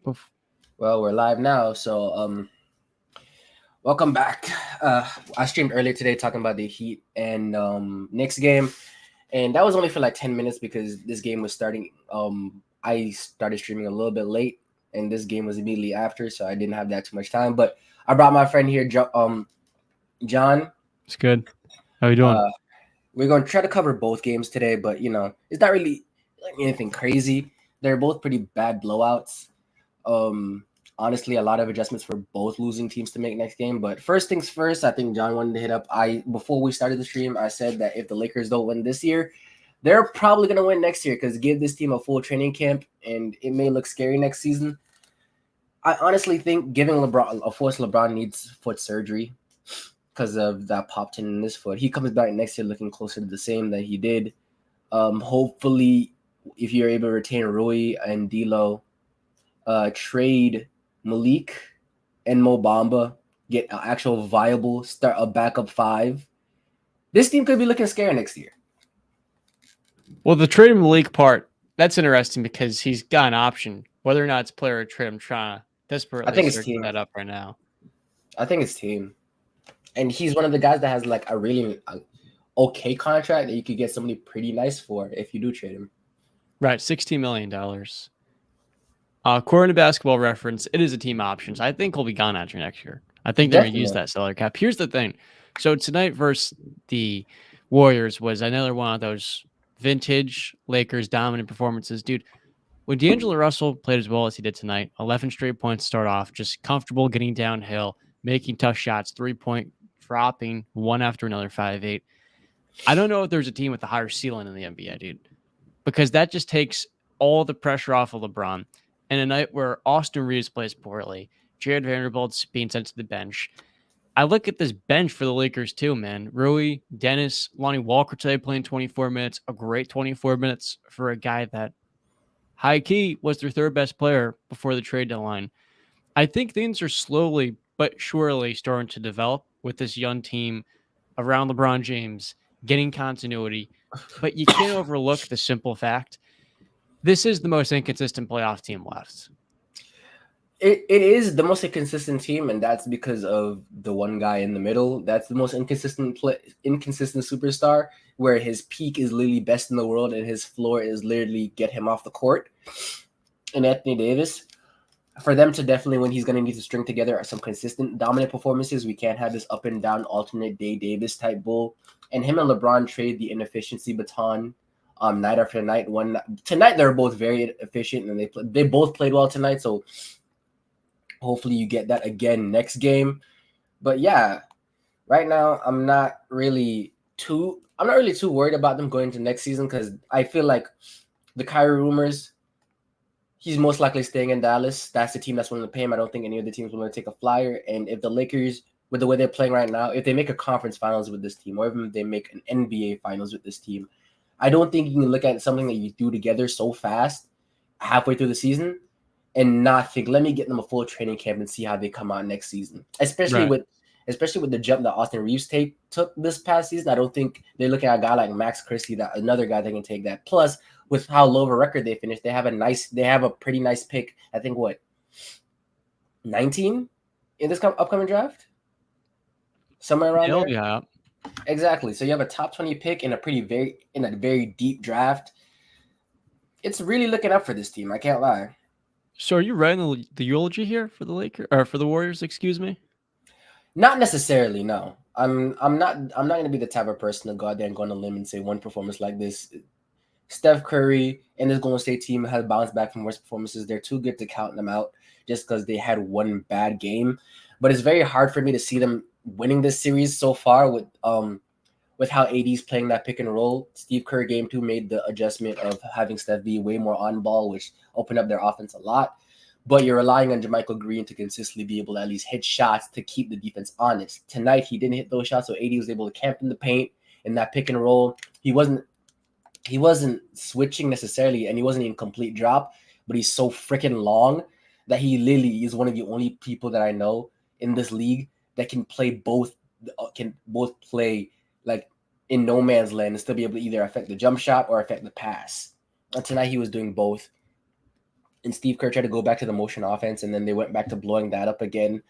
Oof. Well, we're live now, so welcome back. I streamed earlier today talking about the Heat and Knicks game, and that was only for like 10 minutes because this game was starting. I started streaming a little bit late, and this game was immediately after, so I didn't have that too much time. But I brought my friend here, John. It's good. How you doing? Uh, we're going to try to cover both games today, but it's not really like anything crazy. They're both pretty bad blowouts. Um, Honestly, a lot of adjustments for both losing teams to make next game. But first things first, I think John wanted to hit up. Before we started the stream, I said that if the Lakers don't win this year, they're probably gonna win next year because give this team a full training camp, and it may look scary next season. I honestly think giving LeBron, of course, LeBron needs foot surgery because of that pop tendon in his foot. He comes back next year looking closer to the same that he did. Hopefully, if you're able to retain Rui and D'Lo, trade Malik and Mo Bamba, get an actual viable start a backup five. This team could be looking scary next year. Well, the trade Malik part, that's interesting because he's got an option. Whether or not it's player or trade, I'm trying to desperately think it's search team. that up right now. I think it's team. And he's one of the guys that has like a really okay contract that you could get somebody pretty nice for if you do trade him. Right, $16 million. According to Basketball Reference, it is a team option. So I think he'll be gone after next year. I think they're going to use that salary cap. Here's the thing. So tonight versus the Warriors was another one of those vintage Lakers dominant performances. Dude, when D'Angelo Russell played as well as he did tonight, 11 straight points to start off, just comfortable getting downhill, making tough shots, 3-point dropping one after another, 5-8. I don't know if there's a team with a higher ceiling in the NBA, dude, because that just takes all the pressure off of LeBron. And a night where Austin Reeves plays poorly, Jared Vanderbilt's being sent to the bench. I look at this bench for the Lakers too, man. Rui, Dennis, Lonnie Walker today playing 24 minutes, a great 24 minutes for a guy that high key was their third best player before the trade deadline. I think things are slowly but surely starting to develop with this young team around LeBron James getting continuity. But you can't overlook the simple fact this is the most inconsistent playoff team left. It is the most inconsistent team, and that's because of the one guy in the middle. That's the most inconsistent superstar, where his peak is literally best in the world and his floor is literally get him off the court. And Anthony Davis, for them to definitely win, he's going to need to string together some consistent dominant performances. We can't have this up and down alternate day Davis type bull. And him and LeBron trade the inefficiency baton night after night. Tonight they're both very efficient and they both played well tonight. So hopefully you get that again next game. But yeah, right now I'm not really too worried about them going into next season because I feel like the Kyrie rumors, he's most likely staying in Dallas. That's the team that's willing to pay him. I don't think any of the teams will take a flyer. And if the Lakers, with the way they're playing right now, if they make a conference finals with this team, or even if they make an NBA finals with this team, I don't think you can look at something that you do together so fast halfway through the season and not think, let me get them a full training camp and see how they come out next season. Especially with the jump that Austin Reeves took this past season. I don't think they're looking at a guy like Max Christie, that another guy that can take that. Plus, with how low of a record they finished, they have a pretty nice pick. I think 19 in this upcoming draft, somewhere around there. Yeah, exactly. So you have a top 20 pick in a very deep draft. It's really looking up for this team. I can't lie. So are you writing the eulogy here for the Lakers or for the Warriors? Excuse me. Not necessarily. No, I'm not going to be the type of person to go out there and go on a limb and say one performance like this. Steph Curry and this Golden State team has bounced back from worse performances. They're too good to count them out just because they had one bad game. But it's very hard for me to see them winning this series so far with how AD's playing that pick and roll. Steve Kerr game 2 made the adjustment of having Steph be way more on ball, which opened up their offense a lot. But you're relying on JaMychal Green to consistently be able to at least hit shots to keep the defense honest. Tonight, he didn't hit those shots, so AD was able to camp in the paint in that pick and roll. He wasn't switching necessarily, and he wasn't in complete drop, but he's so freaking long that he literally is one of the only people that I know in this league that can both play like in no man's land and still be able to either affect the jump shot or affect the pass. And tonight he was doing both. and Steve Kerr tried to go back to the motion offense, and then they went back to blowing that up again.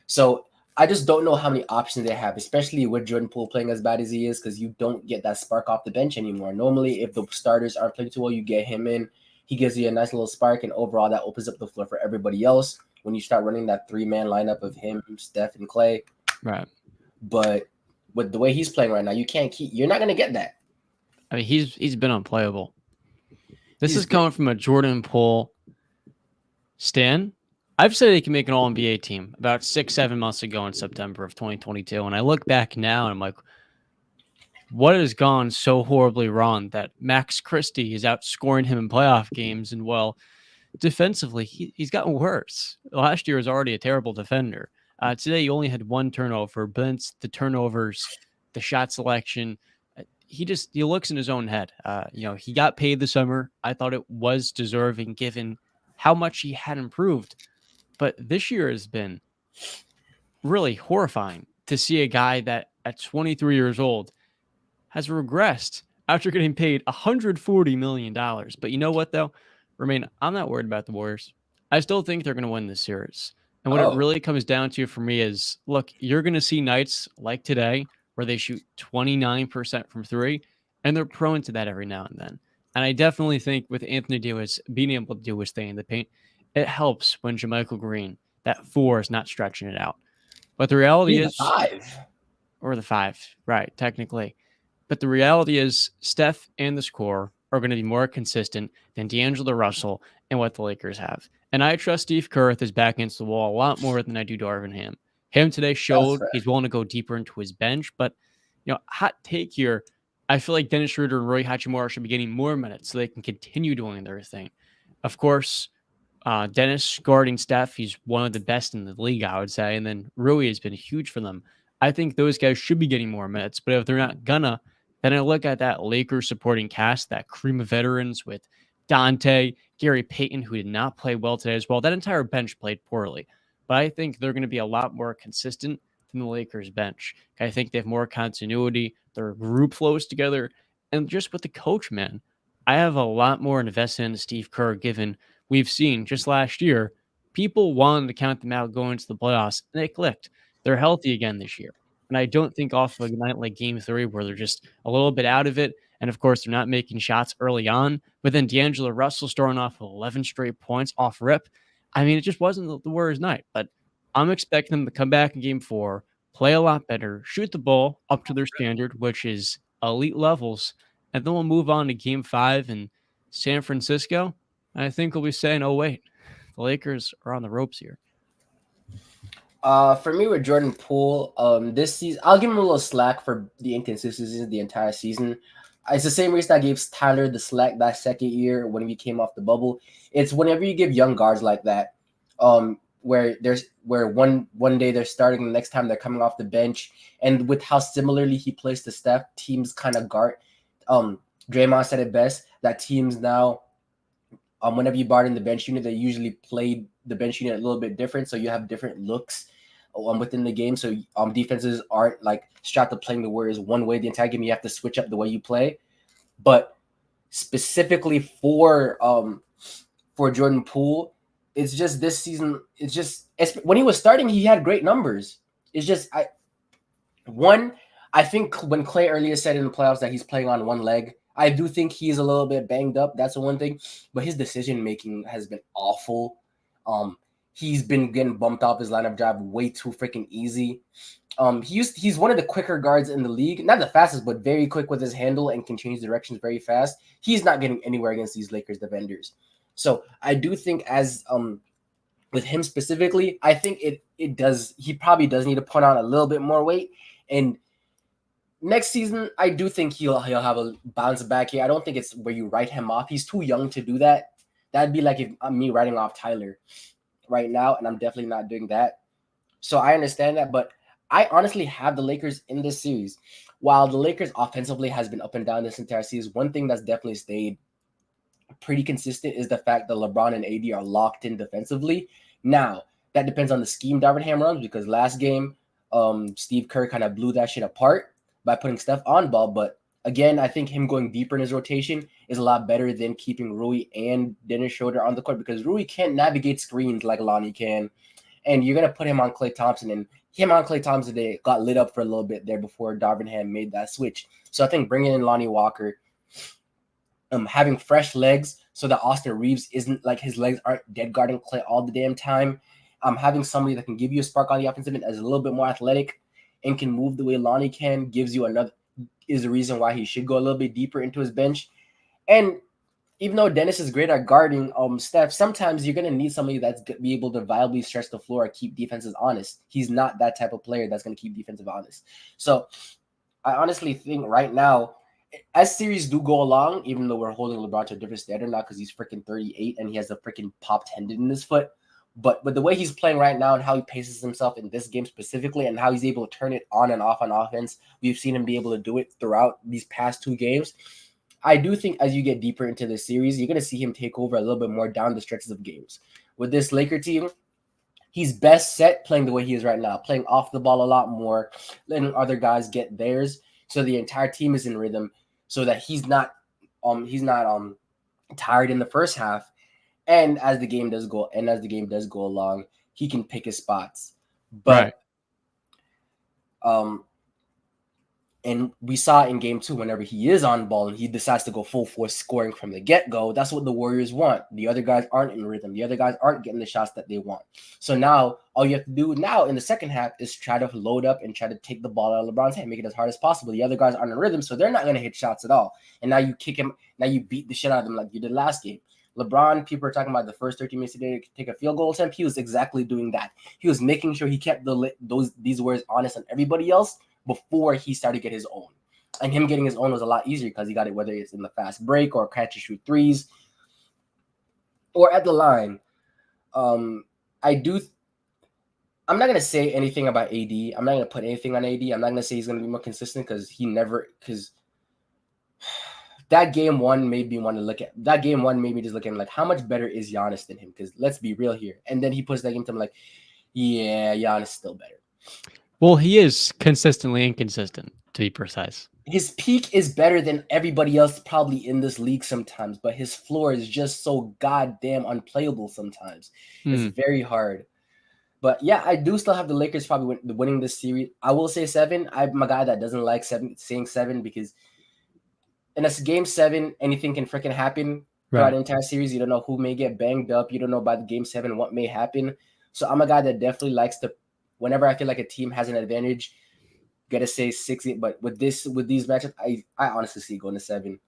So I just don't know how many options they have, especially with Jordan Poole playing as bad as he is, because you don't get that spark off the bench anymore. Normally, if the starters aren't playing too well, you get him in. He gives you a nice little spark, and overall, that opens up the floor for everybody else when you start running that 3-man lineup of him, Steph, and Clay. Right. But with the way he's playing right now, you're not going to get that. I mean, he's been unplayable. This is coming from a Jordan Poole stan. I've said he can make an All-NBA team about 6-7 months ago in September of 2022. And I look back now and I'm like, what has gone so horribly wrong that Max Christie is outscoring him in playoff games? And well, defensively, he's gotten worse. Last year was already a terrible defender. Today, he only had 1 turnover, but it's the turnovers, the shot selection. He looks in his own head. He got paid this summer. I thought it was deserving given how much he had improved. But this year has been really horrifying to see a guy that at 23 years old has regressed after getting paid $140 million. But you know what, though? Romain, I'm not worried about the Warriors. I still think they're going to win this series. And what it really comes down to for me is, look, you're going to see nights like today where they shoot 29% from 3, and they're prone to that every now and then. And I definitely think with Anthony Davis being able to do his thing in the paint, it helps when JaMychal Green, that 4 is not stretching it out. But the reality is... 5. Or the 5, right, technically. But the reality is Steph and the score are going to be more consistent than D'Angelo Russell and what the Lakers have. And I trust Steve Kerr with his back against the wall a lot more than I do Darvin Ham. Ham today showed he's willing to go deeper into his bench, but hot take here, I feel like Dennis Schroeder and Rui Hachimura should be getting more minutes so they can continue doing their thing. Of course, Dennis guarding Steph, he's one of the best in the league, I would say, and then Rui has been huge for them. I think those guys should be getting more minutes, but if they're not gonna, then I look at that Lakers supporting cast, that cream of veterans with Dante, Gary Payton, who did not play well today as well. That entire bench played poorly, but I think they're going to be a lot more consistent than the Lakers bench. I think they have more continuity. Their group flows together, and just with the coach, man, I have a lot more invested in Steve Kerr, given we've seen just last year, people wanted to count them out going to the playoffs, and they clicked. They're healthy again this year. And I don't think off of a night like Game 3 where they're just a little bit out of it, and of course they're not making shots early on, but then D'Angelo Russell starting off with 11 straight points off rip. I mean, it just wasn't the Warriors' night, but I'm expecting them to come back in Game 4, play a lot better, shoot the ball up to their standard, which is elite levels, and then we'll move on to Game 5 in San Francisco. And I think we'll be saying, oh, wait, the Lakers are on the ropes here. For me with Jordan Poole, this season, I'll give him a little slack for the inconsistencies the entire season. It's the same reason I gave Tyler the slack that second year when he came off the bubble. It's whenever you give young guards like that, where one day they're starting, the next time they're coming off the bench, and with how similarly he plays to Steph, teams kind of guard. Draymond said it best that teams now, whenever you brought in the bench unit, they usually played the bench unit a little bit different, so you have different looks within the game. So defenses aren't like strapped to playing the Warriors one way the entire game. You have to switch up the way you play. But specifically for Jordan Poole, it's just this season. It's just when he was starting, he had great numbers. It's just I think when Clay earlier said in the playoffs that he's playing on one leg, I do think he's a little bit banged up. That's the one thing. But his decision making has been awful. He's been getting bumped off his line of drive way too freaking easy. He's one of the quicker guards in the league. Not the fastest, but very quick with his handle and can change directions very fast. He's not getting anywhere against these Lakers defenders. So I do think as with him specifically, I think he probably does need to put on a little bit more weight. And next season, I do think he'll have a bounce back here. I don't think it's where you write him off. He's too young to do that. That'd be like if I'm me writing off Tyler right now, and I'm definitely not doing that. So I understand that, but I honestly have the Lakers in this series. While the Lakers offensively has been up and down this entire series, one thing that's definitely stayed pretty consistent is the fact that LeBron and AD are locked in defensively. Now, that depends on the scheme Darvin Ham runs, because last game, Steve Kerr kind of blew that shit apart by putting Steph on ball, but Again, I think him going deeper in his rotation is a lot better than keeping Rui and Dennis Schroeder on the court because Rui can't navigate screens like Lonnie can. And you're going to put him on Klay Thompson. And him on Klay Thompson, they got lit up for a little bit there before Darvin Ham made that switch. So I think bringing in Lonnie Walker, having fresh legs so that Austin Reeves isn't like his legs aren't dead guarding Klay all the damn time. Having somebody that can give you a spark on the offensive end as a little bit more athletic and can move the way Lonnie can gives you another is the reason why he should go a little bit deeper into his bench. And even though Dennis is great at guarding Steph, sometimes you're gonna need somebody that's gonna be able to viably stretch the floor and keep defenses honest. He's not that type of player that's gonna keep defensive honest. So I honestly think right now, as series do go along, even though we're holding LeBron to a different standard now because he's freaking 38 and he has a freaking popped tendon in his foot. But with the way he's playing right now and how he paces himself in this game specifically and how he's able to turn it on and off on offense, we've seen him be able to do it throughout these past 2 games. I do think as you get deeper into the series, you're going to see him take over a little bit more down the stretches of games. With this Laker team, he's best set playing the way he is right now, playing off the ball a lot more, letting other guys get theirs, so the entire team is in rhythm, so that he's not tired in the first half. And as the game does go along, he can pick his spots. Right. But and we saw in game 2, whenever he is on ball and he decides to go full force scoring from the get-go, that's what the Warriors want. The other guys aren't in rhythm. The other guys aren't getting the shots that they want. So now all you have to do now in the second half is try to load up and try to take the ball out of LeBron's hand, make it as hard as possible. The other guys aren't in rhythm, so they're not going to hit shots at all. And now you kick him. Now you beat the shit out of them like you did last game. LeBron, people are talking about the first 13 minutes to take a field goal attempt. He was exactly doing that. He was making sure he kept these words honest on everybody else before he started to get his own. And him getting his own was a lot easier because he got it whether it's in the fast break or catch and shoot threes or at the line. I'm not going to say anything about AD. I'm not going to put anything on AD. I'm not going to say he's going to be more consistent because that game one made me want to look at that game one made me just look at him like, how much better is Giannis than him? Because let's be real here. And then he puts that game to him like, yeah, Giannis is still better. Well, he is consistently inconsistent, to be precise. His peak is better than everybody else probably in this league sometimes, but his floor is just so goddamn unplayable sometimes. It's very hard. But yeah, I do still have the Lakers probably winning this series. I will say 7. I'm a guy that doesn't like saying 7 because in a game 7, anything can freaking happen throughout the entire series. You don't know who may get banged up. You don't know by the game 7 what may happen. So I'm a guy that definitely likes to, whenever I feel like a team has an advantage, gotta say 6. But with these matchups, I honestly see going to 7.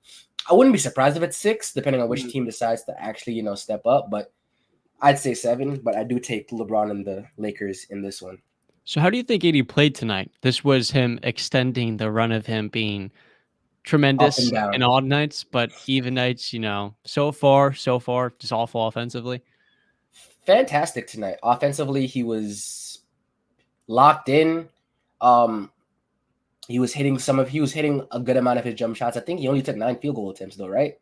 I wouldn't be surprised if it's 6, depending on which team decides to actually step up. But I'd say 7. But I do take LeBron and the Lakers in this one. So how do you think AD played tonight? This was him extending the run of him being tremendous Up and down. in odd nights, but even nights, so far, just awful offensively. Fantastic tonight. Offensively, he was locked in. He was hitting a good amount of his jump shots. I think he only took 9 field goal attempts though, right?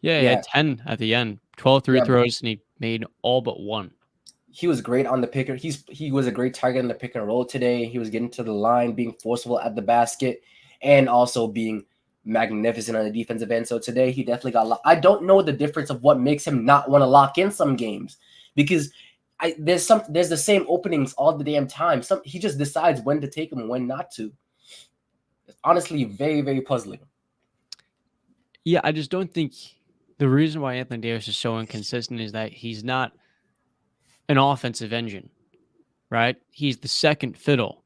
Yeah, he had 10 at the end, 12 free throws, and he made all but 1. He was great on the picker. He was a great target in the pick and roll today. He was getting to the line, being forceful at the basket, and also being magnificent on the defensive end. So today he definitely got I don't know the difference of what makes him not want to lock in some games because there's the same openings all the damn time. He just decides when to take them and when not to. It's honestly very, very puzzling. Yeah, I just don't think the reason why Anthony Davis is so inconsistent is that he's not an offensive engine, right? He's the second fiddle.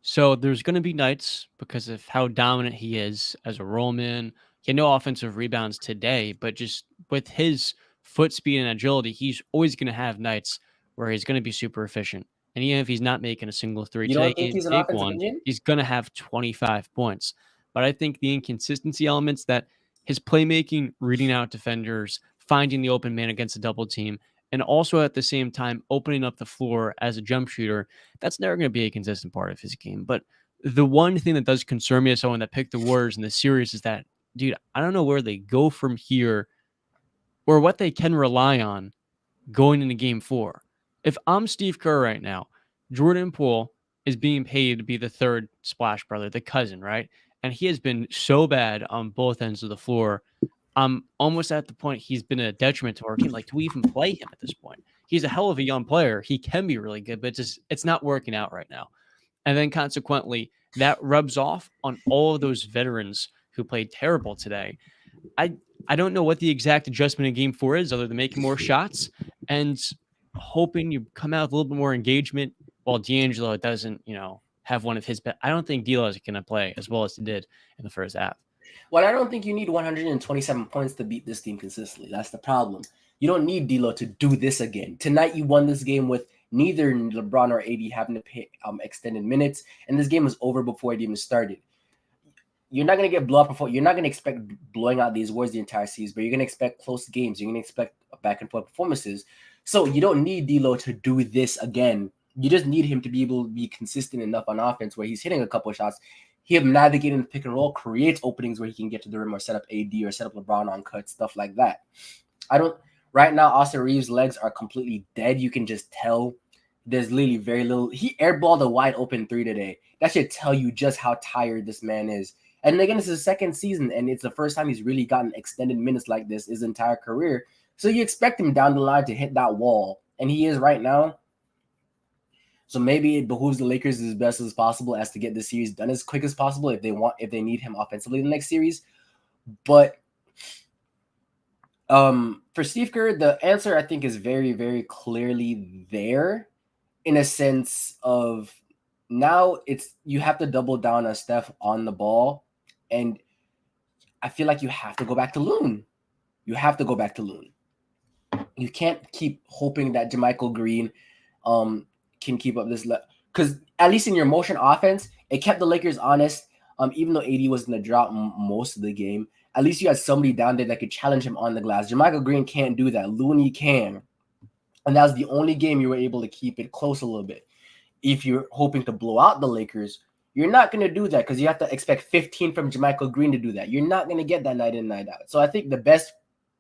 So there's going to be nights because of how dominant he is as a rollman. He had no offensive rebounds today, but just with his foot speed and agility, he's always going to have nights where he's going to be super efficient. And even if he's not making a single three today, he's going to have 25 points. But I think the inconsistency elements that his playmaking, reading out defenders, finding the open man against a double team, and also at the same time opening up the floor as a jump shooter, that's never going to be a consistent part of his game. But the one thing that does concern me as someone that picked the Warriors in the series is that, dude, I don't know where they go from here or what they can rely on going into game 4. If I'm Steve Kerr right now, Jordan Poole is being paid to be the third Splash brother, the cousin, right? and he has been so bad on both ends of the floor. I'm almost at the point he's been a detriment to our team. Like, do we even play him at this point? He's a hell of a young player. He can be really good, but it's not working out right now. And then consequently, that rubs off on all of those veterans who played terrible today. I I don't know what the exact adjustment in game 4 is other than making more shots and hoping you come out with a little bit more engagement while D'Angelo doesn't, have one of his best. I don't think D'Lo is going to play as well as he did in the first half. Well, I don't think you need 127 points to beat this team consistently. That's the problem. You don't need D'Lo to do this again. Tonight, you won this game with neither LeBron or AD having to pay extended minutes, and this game was over before it even started. You're not going to get blown up before. You're not going to expect blowing out these Warriors the entire season, but you're going to expect close games. You're going to expect back and forth performances. So you don't need D'Lo to do this again. You just need him to be able to be consistent enough on offense where he's hitting a couple of shots. Him navigating the pick and roll creates openings where he can get to the rim or set up AD or set up LeBron on cuts, stuff like that. Right now, Austin Reeves' legs are completely dead. You can just tell there's literally very little. He airballed a wide open 3 today. That should tell you just how tired this man is. And again, it's his second season, and it's the first time he's really gotten extended minutes like this his entire career. So you expect him down the line to hit that wall, and he is right now. So maybe it behooves the Lakers as best as possible as to get this series done as quick as possible if they need him offensively in the next series. But for Steve Kerr, the answer I think is very, very clearly there in a sense of now you have to double down on Steph on the ball. And I feel like you have to go back to Loon. You have to go back to Loon. You can't keep hoping that JaMychal Green can keep up this because at least in your motion offense, it kept the Lakers honest. Even though AD was in the drop most of the game, at least you had somebody down there that could challenge him on the glass. JaMychal Green can't do that. Looney can. And that was the only game you were able to keep it close a little bit. If you're hoping to blow out the Lakers, you're not going to do that because you have to expect 15 from JaMychal Green to do that. You're not going to get that night in, night out. So I think the best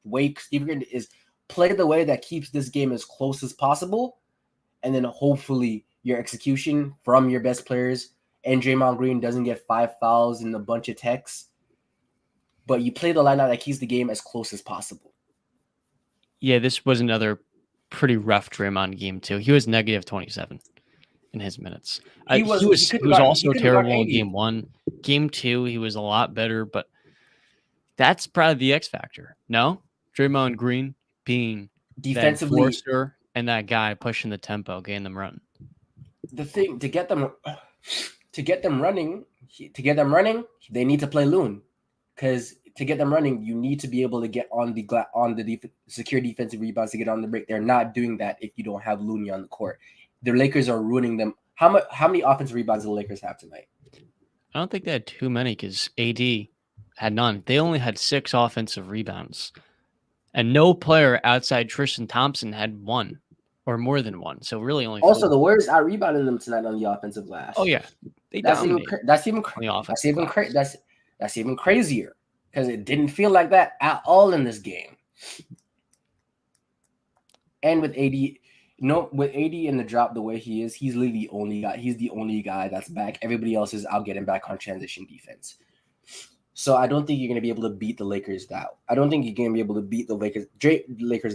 way Steve Kerr is play the way that keeps this game as close as possible, and then hopefully your execution from your best players and Draymond Green doesn't get 5 fouls and a bunch of techs, but you play the lineup that keeps the game as close as possible. Yeah, this was another pretty rough Draymond game too. He was negative 27 in his minutes. He was also terrible in game 1. Game 2, he was a lot better, but that's probably the X factor. No, Draymond Green being defensively enforcer and that guy pushing the tempo, getting them running. The thing to get them running, they need to play Loon, because to get them running, you need to be able to get on the secure defensive rebounds to get on the break. They're not doing that if you don't have Looney on the court. The Lakers are ruining them. How many offensive rebounds do the Lakers have tonight? I don't think they had too many because AD had none. They only had 6 offensive rebounds. And no player outside Tristan Thompson had 1 or more than 1. So really only 4. Also, the Warriors out rebounding them tonight on the offensive glass. Oh yeah, that's even crazier because it didn't feel like that at all in this game. And with AD. With AD in the drop the way he is, he's literally the only guy. He's the only guy that's back. Everybody else is out getting back on transition defense. So I don't think you're going to be able to beat the Lakers that. I don't think you're going to be able to beat the Lakers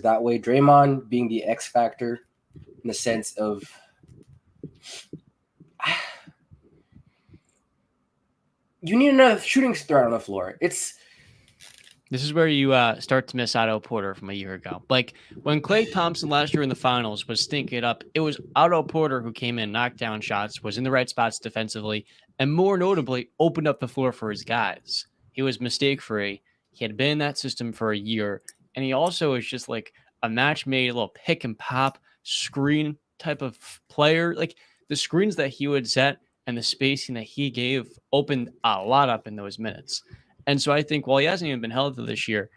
that way. Draymond being the X factor in the sense of you need another shooting threat on the floor. This is where you start to miss Otto Porter from a year ago. Like when Klay Thompson last year in the finals was stinking it up, it was Otto Porter who came in, knocked down shots, was in the right spots defensively, and more notably, opened up the floor for his guys. He was mistake-free. He had been in that system for a year, and he also is just like a match-made, little pick-and-pop screen type of player. Like the screens that he would set and the spacing that he gave opened a lot up in those minutes. And so I think while he hasn't even been healthy this year,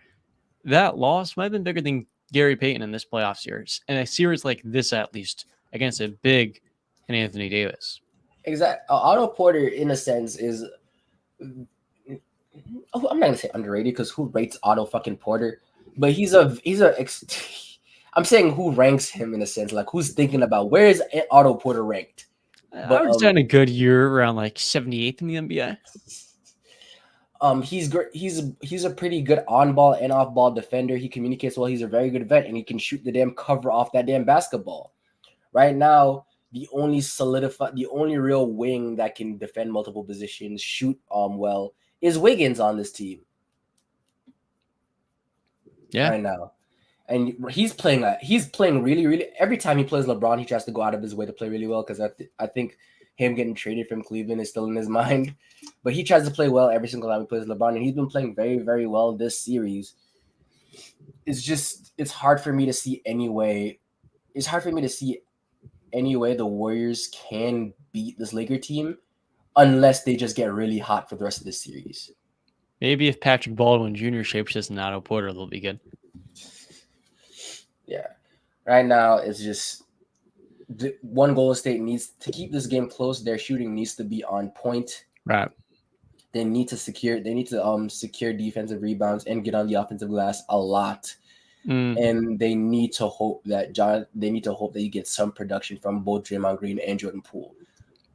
that loss might have been bigger than Gary Payton in this playoff series. And a series like this, at least, against a big Anthony Davis. Exactly. Otto Porter, in a sense, is... I'm not going to say underrated because who rates Otto fucking Porter? But I'm saying who ranks him in a sense. Like, who's thinking about where is Otto Porter ranked? I was having a good year around like 78th in the NBA. He's a pretty good on ball and off ball defender. He communicates well. He's a very good vet, and he can shoot the damn cover off that damn basketball. Right now, the only real wing that can defend multiple positions, shoot well, is Wiggins on this team. Yeah. Right now. And he's playing really, really. Every time he plays LeBron, he tries to go out of his way to play really well because I think him getting traded from Cleveland is still in his mind. But he tries to play well every single time he plays LeBron, and he's been playing very, very well this series. It's hard for me to see any way. It's hard for me to see any way the Warriors can beat this Laker team unless they just get really hot for the rest of the series. Maybe if Patrick Baldwin Jr. shapes this in Otto Porter, they'll be good. Yeah. Right now, it's just one Golden State needs to keep this game close. Their shooting needs to be on point. Right. They need to secure defensive rebounds and get on the offensive glass a lot. And they need to hope that you get some production from both Draymond Green and Jordan Poole.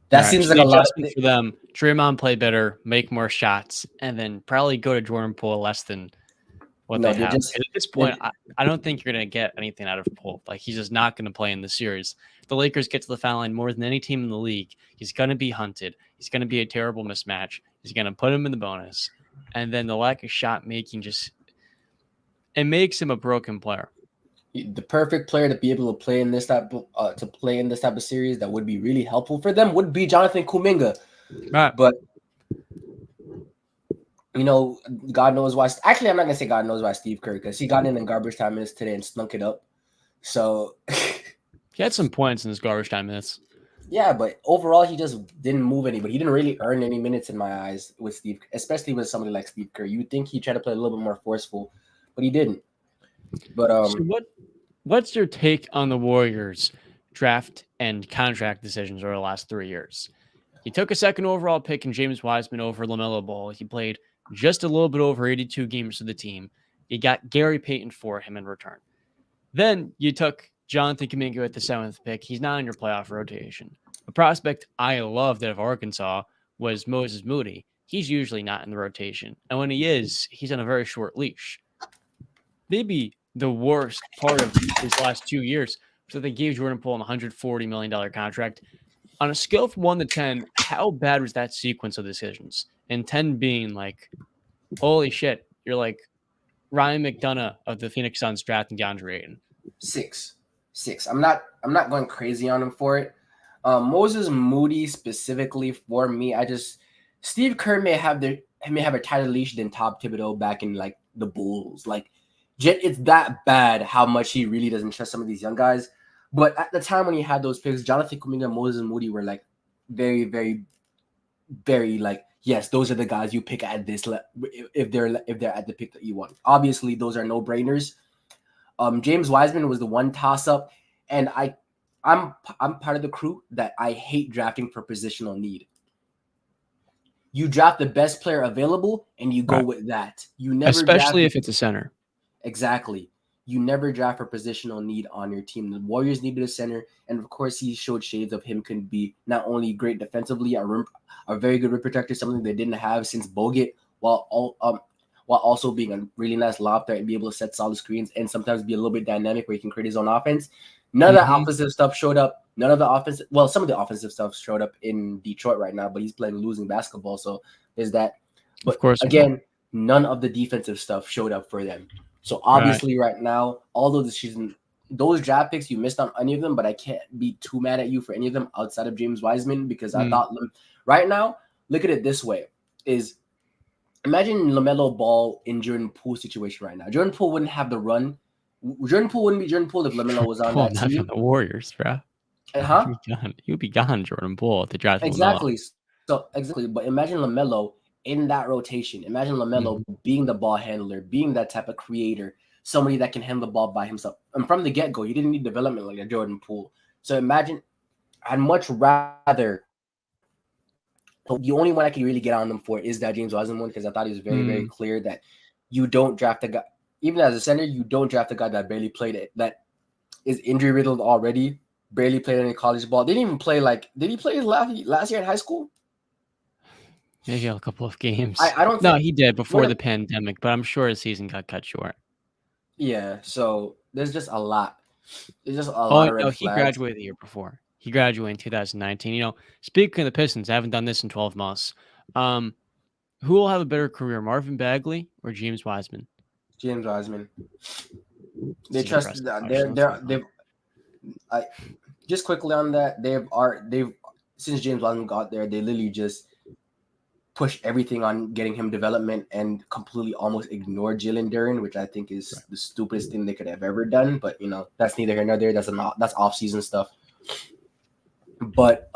That seems like a lot for them. Draymond play better, make more shots, and then probably go to Jordan Poole less than what they have. At this point, I don't think you're going to get anything out of Poole. Like, he's just not going to play in the series. If the Lakers get to the foul line more than any team in the league, he's going to be hunted. He's going to be a terrible mismatch. He's going to put him in the bonus. And then the lack of shot making it makes him a broken player. The perfect player to be able to play in this type of series that would be really helpful for them would be Jonathan Kuminga. Right. But God knows why. Actually, I'm not gonna say God knows why Steve Kerr, because he got in garbage time minutes today and stunk it up. So he had some points in his garbage time minutes. Yeah, but overall, he just didn't move anybody. He didn't really earn any minutes in my eyes with Steve, especially with somebody like Steve Kerr. You would think he'd try to play a little bit more forceful, but he didn't. But so what's your take on the Warriors draft and contract decisions over the last 3 years? He took a second overall pick in James Wiseman over LaMelo Ball. He played just a little bit over 82 games for the team. You got Gary Payton for him in return. Then you took Jonathan Kuminga at the 7th pick. He's not in your playoff rotation. A prospect I loved out of Arkansas was Moses Moody. He's usually not in the rotation. And when he is, he's on a very short leash. Maybe the worst part of his last 2 years was that they gave Jordan Poole a $140 million contract. On a scale from 1 to 10, how bad was that sequence of decisions? And 10 being like, holy shit, you're like Ryan McDonough of the Phoenix Suns drafting DeAndre Ayton. 6. I'm not going crazy on him for it. Moses Moody specifically for me, Steve Kerr may have a tighter leash than Todd Thibodeau back in like the Bulls. Like, it's that bad how much he really doesn't trust some of these young guys. But at the time when he had those picks, Jonathan Kuminga and Moses Moody were like very, very, very like, yes, those are the guys you pick at this if they're at the pick that you want. Obviously, those are no-brainers. James Wiseman was the one toss-up, and I'm part of the crew that I hate drafting for positional need. You draft the best player available, and you go with that. You never, especially if it's a center. Exactly. You never draft for positional need on your team. The Warriors needed a center, and of course, he showed shades of him can be not only great defensively, a very good rim protector, something they didn't have since Bogut, while also being a really nice lob threat and be able to set solid screens and sometimes be a little bit dynamic where he can create his own offense. None of the offensive stuff showed up. Some of the offensive stuff showed up in Detroit right now, but he's playing losing basketball, so there's that. But of course, again, none of the defensive stuff showed up for them. So obviously right now, although this season, those draft picks, you missed on any of them, but I can't be too mad at you for any of them outside of James Wiseman, because I thought right now, look at it this way, is imagine LaMelo Ball in Jordan Poole situation right now. Jordan Poole wouldn't have the run. Jordan Poole wouldn't be Jordan Poole if LaMelo was on that team. The Warriors, bro. He would be gone, Jordan Poole, at the draft. Exactly. So exactly, but imagine LaMelo in that rotation. Imagine LaMelo being the ball handler, being that type of creator, somebody that can handle the ball by himself. And from the get-go, you didn't need development like a Jordan Poole. So imagine, I'd much rather. The only one I can really get on them for is that James Wiseman one, because I thought he was very, very clear that you don't draft a guy, even as a center, you don't draft a guy that barely played it, that is injury riddled already, barely played any college ball. Did he play last year in high school? Maybe a couple of games. I don't No, think he did before when the pandemic, but I'm sure his season got cut short. yeah. So there's just a lot. There's just a Oh, lot of no, red he flags. graduated the year before. He graduated in 2019. Speaking of the Pistons, I haven't done this in 12 months. Um, who will have a better career, Marvin Bagley or James Wiseman? James Wiseman. They It's a trust depressing that question. Let's move on. they've I just quickly on that they've since James Wiseman got there, they literally just push everything on getting him development and completely almost ignore Jalen Duren, which I think is Right. the stupidest thing they could have ever done. But that's neither here nor there. That's off season stuff. But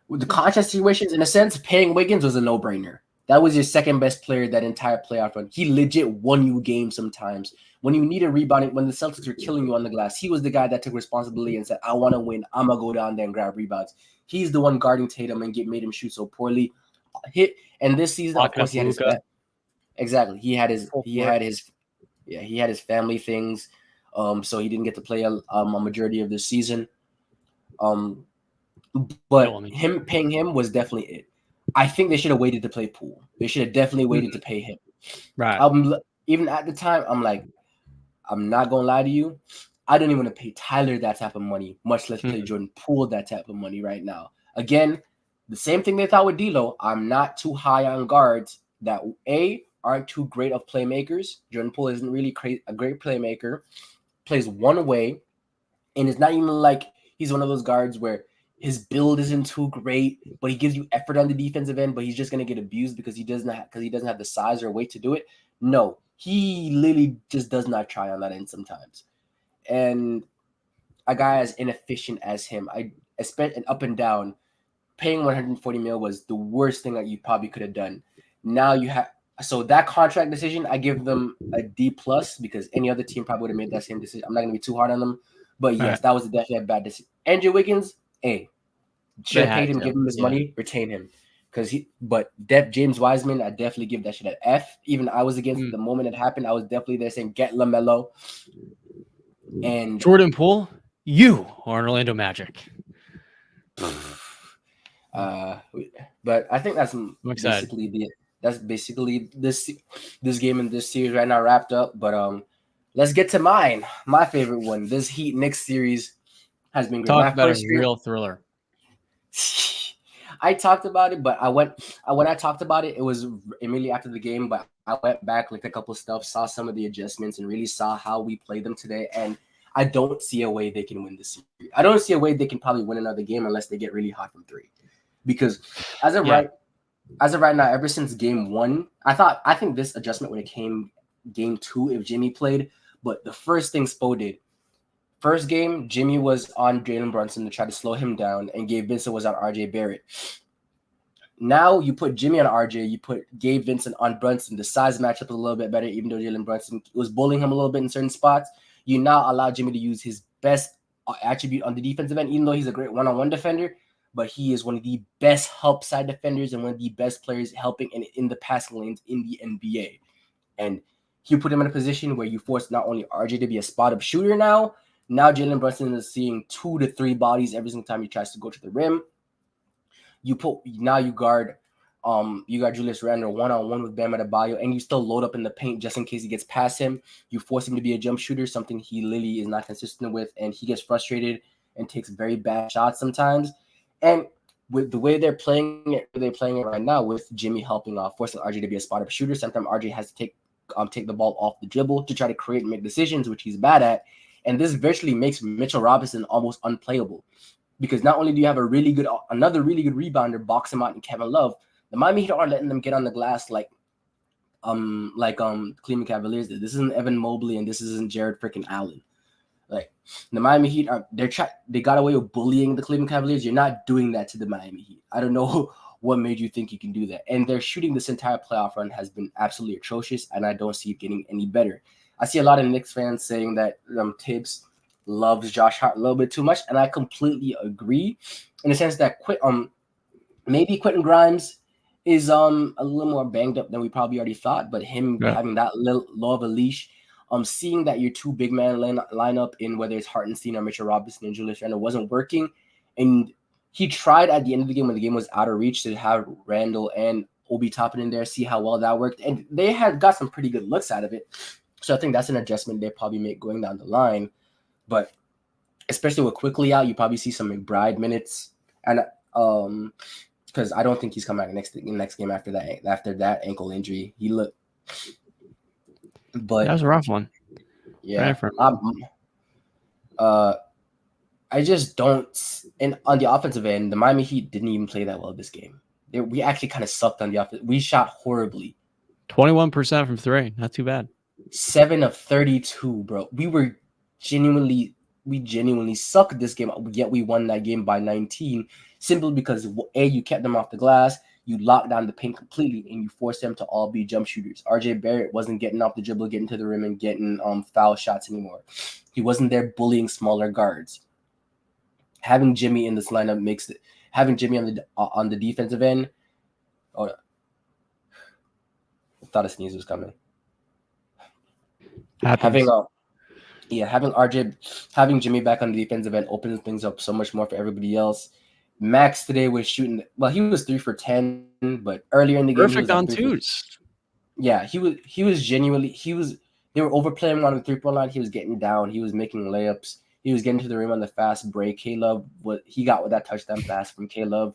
with the contract situations, in a sense, paying Wiggins was a no brainer. That was your second best player that entire playoff run. He legit won you games sometimes. When you need a rebounding, when the Celtics were killing you on the glass, he was the guy that took responsibility and said, I want to win. I'm going to go down there and grab rebounds. He's the one guarding Tatum and made him shoot so poorly. And this season, of Locking course, up Luka. exactly. Full court. He had his family things. So he didn't get to play a majority of this season. But him paying him was definitely it. I think they should have waited to play Poole. They should have definitely waited to pay him. Right. Even at the time, I'm like, I'm not gonna lie to you. I don't even want to pay Tyler that type of money, much less pay Jordan Poole that type of money right now. Again, the same thing they thought with D'Lo. I'm not too high on guards that aren't too great of playmakers. Jordan Poole isn't really a great playmaker. Plays one way, and it's not even like he's one of those guards where his build isn't too great, but he gives you effort on the defensive end, but he's just gonna get abused because he doesn't have the size or weight to do it. No, he literally just does not try on that end sometimes. And a guy as inefficient as him, I spent an up and down. Paying 140 mil was the worst thing that you probably could have done. Now you have that contract decision, I give them a D plus because any other team probably would have made that same decision. I'm not gonna be too hard on them, but yes, that was definitely a bad decision. Andrew Wiggins, should have paid him, give him his money, retain him. James Wiseman, I definitely give that shit an F. Even I was against it the moment it happened. I was definitely there saying get LaMelo. And Jordan Poole, you are an Orlando Magic. But I think that's basically this game and this series right now wrapped up. But let's get to my favorite one. This Heat Knicks series has been great. Talk about a real thriller. I talked about it, but when I talked about it, it was immediately after the game. But I went back, looked at a couple of stuff, saw some of the adjustments, and really saw how we played them today. And I don't see a way they can win this series. I don't see a way they can probably win another game unless they get really hot from three. Because as of right now, ever since game one, I think this adjustment when it came game two, if Jimmy played, but the first thing Spo did. First game, Jimmy was on Jalen Brunson to try to slow him down, and Gabe Vincent was on RJ Barrett. Now you put Jimmy on RJ, you put Gabe Vincent on Brunson. The size matchup is a little bit better, even though Jalen Brunson was bullying him a little bit in certain spots. You now allow Jimmy to use his best attribute on the defensive end, even though he's a great one-on-one defender. But he is one of the best help side defenders and one of the best players helping in the passing lanes in the NBA. And you put him in a position where you force not only RJ to be a spot-up shooter now Jalen Brunson is seeing 2 to 3 bodies every single time he tries to go to the rim. You guard Julius Randle one-on-one with Bam Adebayo, and you still load up in the paint just in case he gets past him. You force him to be a jump shooter, something he literally is not consistent with, and he gets frustrated and takes very bad shots sometimes. And with the way they're playing it right now, with Jimmy helping forcing RJ to be a spot-up shooter, sometimes RJ has to take the ball off the dribble to try to create and make decisions, which he's bad at. And this virtually makes Mitchell Robinson almost unplayable because not only do you have another really good rebounder, box him out, and Kevin Love, the Miami Heat aren't letting them get on the glass like Cleveland Cavaliers did. This isn't Evan Mobley and this isn't Jared freaking Allen. Like the Miami Heat they got away with bullying the Cleveland Cavaliers. You're not doing that to the Miami Heat. I don't know what made you think you can do that. And their shooting this entire playoff run has been absolutely atrocious, and I don't see it getting any better. I see a lot of Knicks fans saying that Tibbs loves Josh Hart a little bit too much, and I completely agree in the sense that maybe Quentin Grimes is a little more banged up than we probably already thought, but him having that little low of a leash, seeing that your two big man lineup in whether it's Hartenstein or Mitchell Robinson and Julius Randle wasn't working, and he tried at the end of the game when the game was out of reach to have Randle and Obi Toppin in there, see how well that worked. And they had got some pretty good looks out of it. So I think that's an adjustment they probably make going down the line. But especially with Quickly out, you probably see some McBride minutes. And because I don't think he's coming back next game after that ankle injury. He looked, but that was a rough one. Yeah. I just don't. And on the offensive end, the Miami Heat didn't even play that well this game. We actually kind of sucked on the offense. We shot horribly. 21% from three, not too bad. 7 of 32, bro. We genuinely sucked this game. Yet we won that game by 19, simply because you kept them off the glass. You locked down the paint completely, and you forced them to all be jump shooters. RJ Barrett wasn't getting off the dribble, getting to the rim, and getting foul shots anymore. He wasn't there bullying smaller guards. Having Jimmy in this lineup makes it. Having Jimmy on the defensive end. Oh, I thought a sneeze was coming. Happens. Having Jimmy back on the defensive end opens things up so much more for everybody else. Max today was shooting. Well, he was 3 for 10, but earlier in the game, perfect he was on twos. Yeah, he was genuinely. They were overplaying on the 3-point line. He was getting down. He was making layups. He was getting to the rim on the fast break. K-Love, he got with that touchdown pass from K-Love.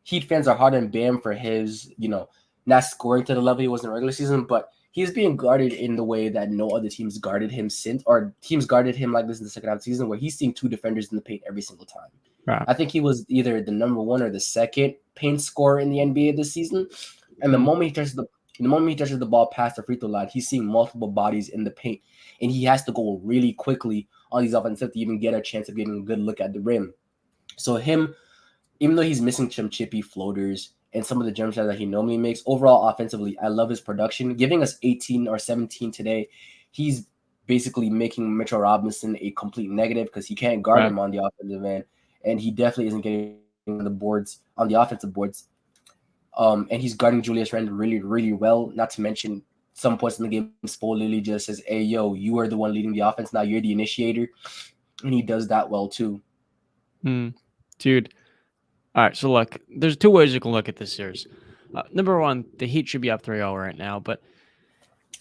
Heat fans are hard on Bam for his, not scoring to the level he was in the regular season, but he's being guarded in the way that no other teams guarded him teams guarded him like this in the second half of the season, where he's seeing 2 defenders in the paint every single time. Right. I think he was either the number 1 or the second paint scorer in the NBA this season. And the moment he touches the ball past the free throw line, he's seeing multiple bodies in the paint, and he has to go really quickly on these offensive to even get a chance of getting a good look at the rim. So him, even though he's missing some chippy floaters and some of the jump shots that he normally makes, overall offensively, I love his production. Giving us 18 or 17 today, he's basically making Mitchell Robinson a complete negative because he can't guard him on the offensive end, and he definitely isn't getting on the offensive boards. And he's guarding Julius Randle really, really well. Not to mention, some points in the game, Spo literally just says, "Hey, yo, you are the one leading the offense. Now you're the initiator," and he does that well too. Dude. All right, so look, there's 2 ways you can look at this series. Number 1, the Heat should be up 3-0 right now, but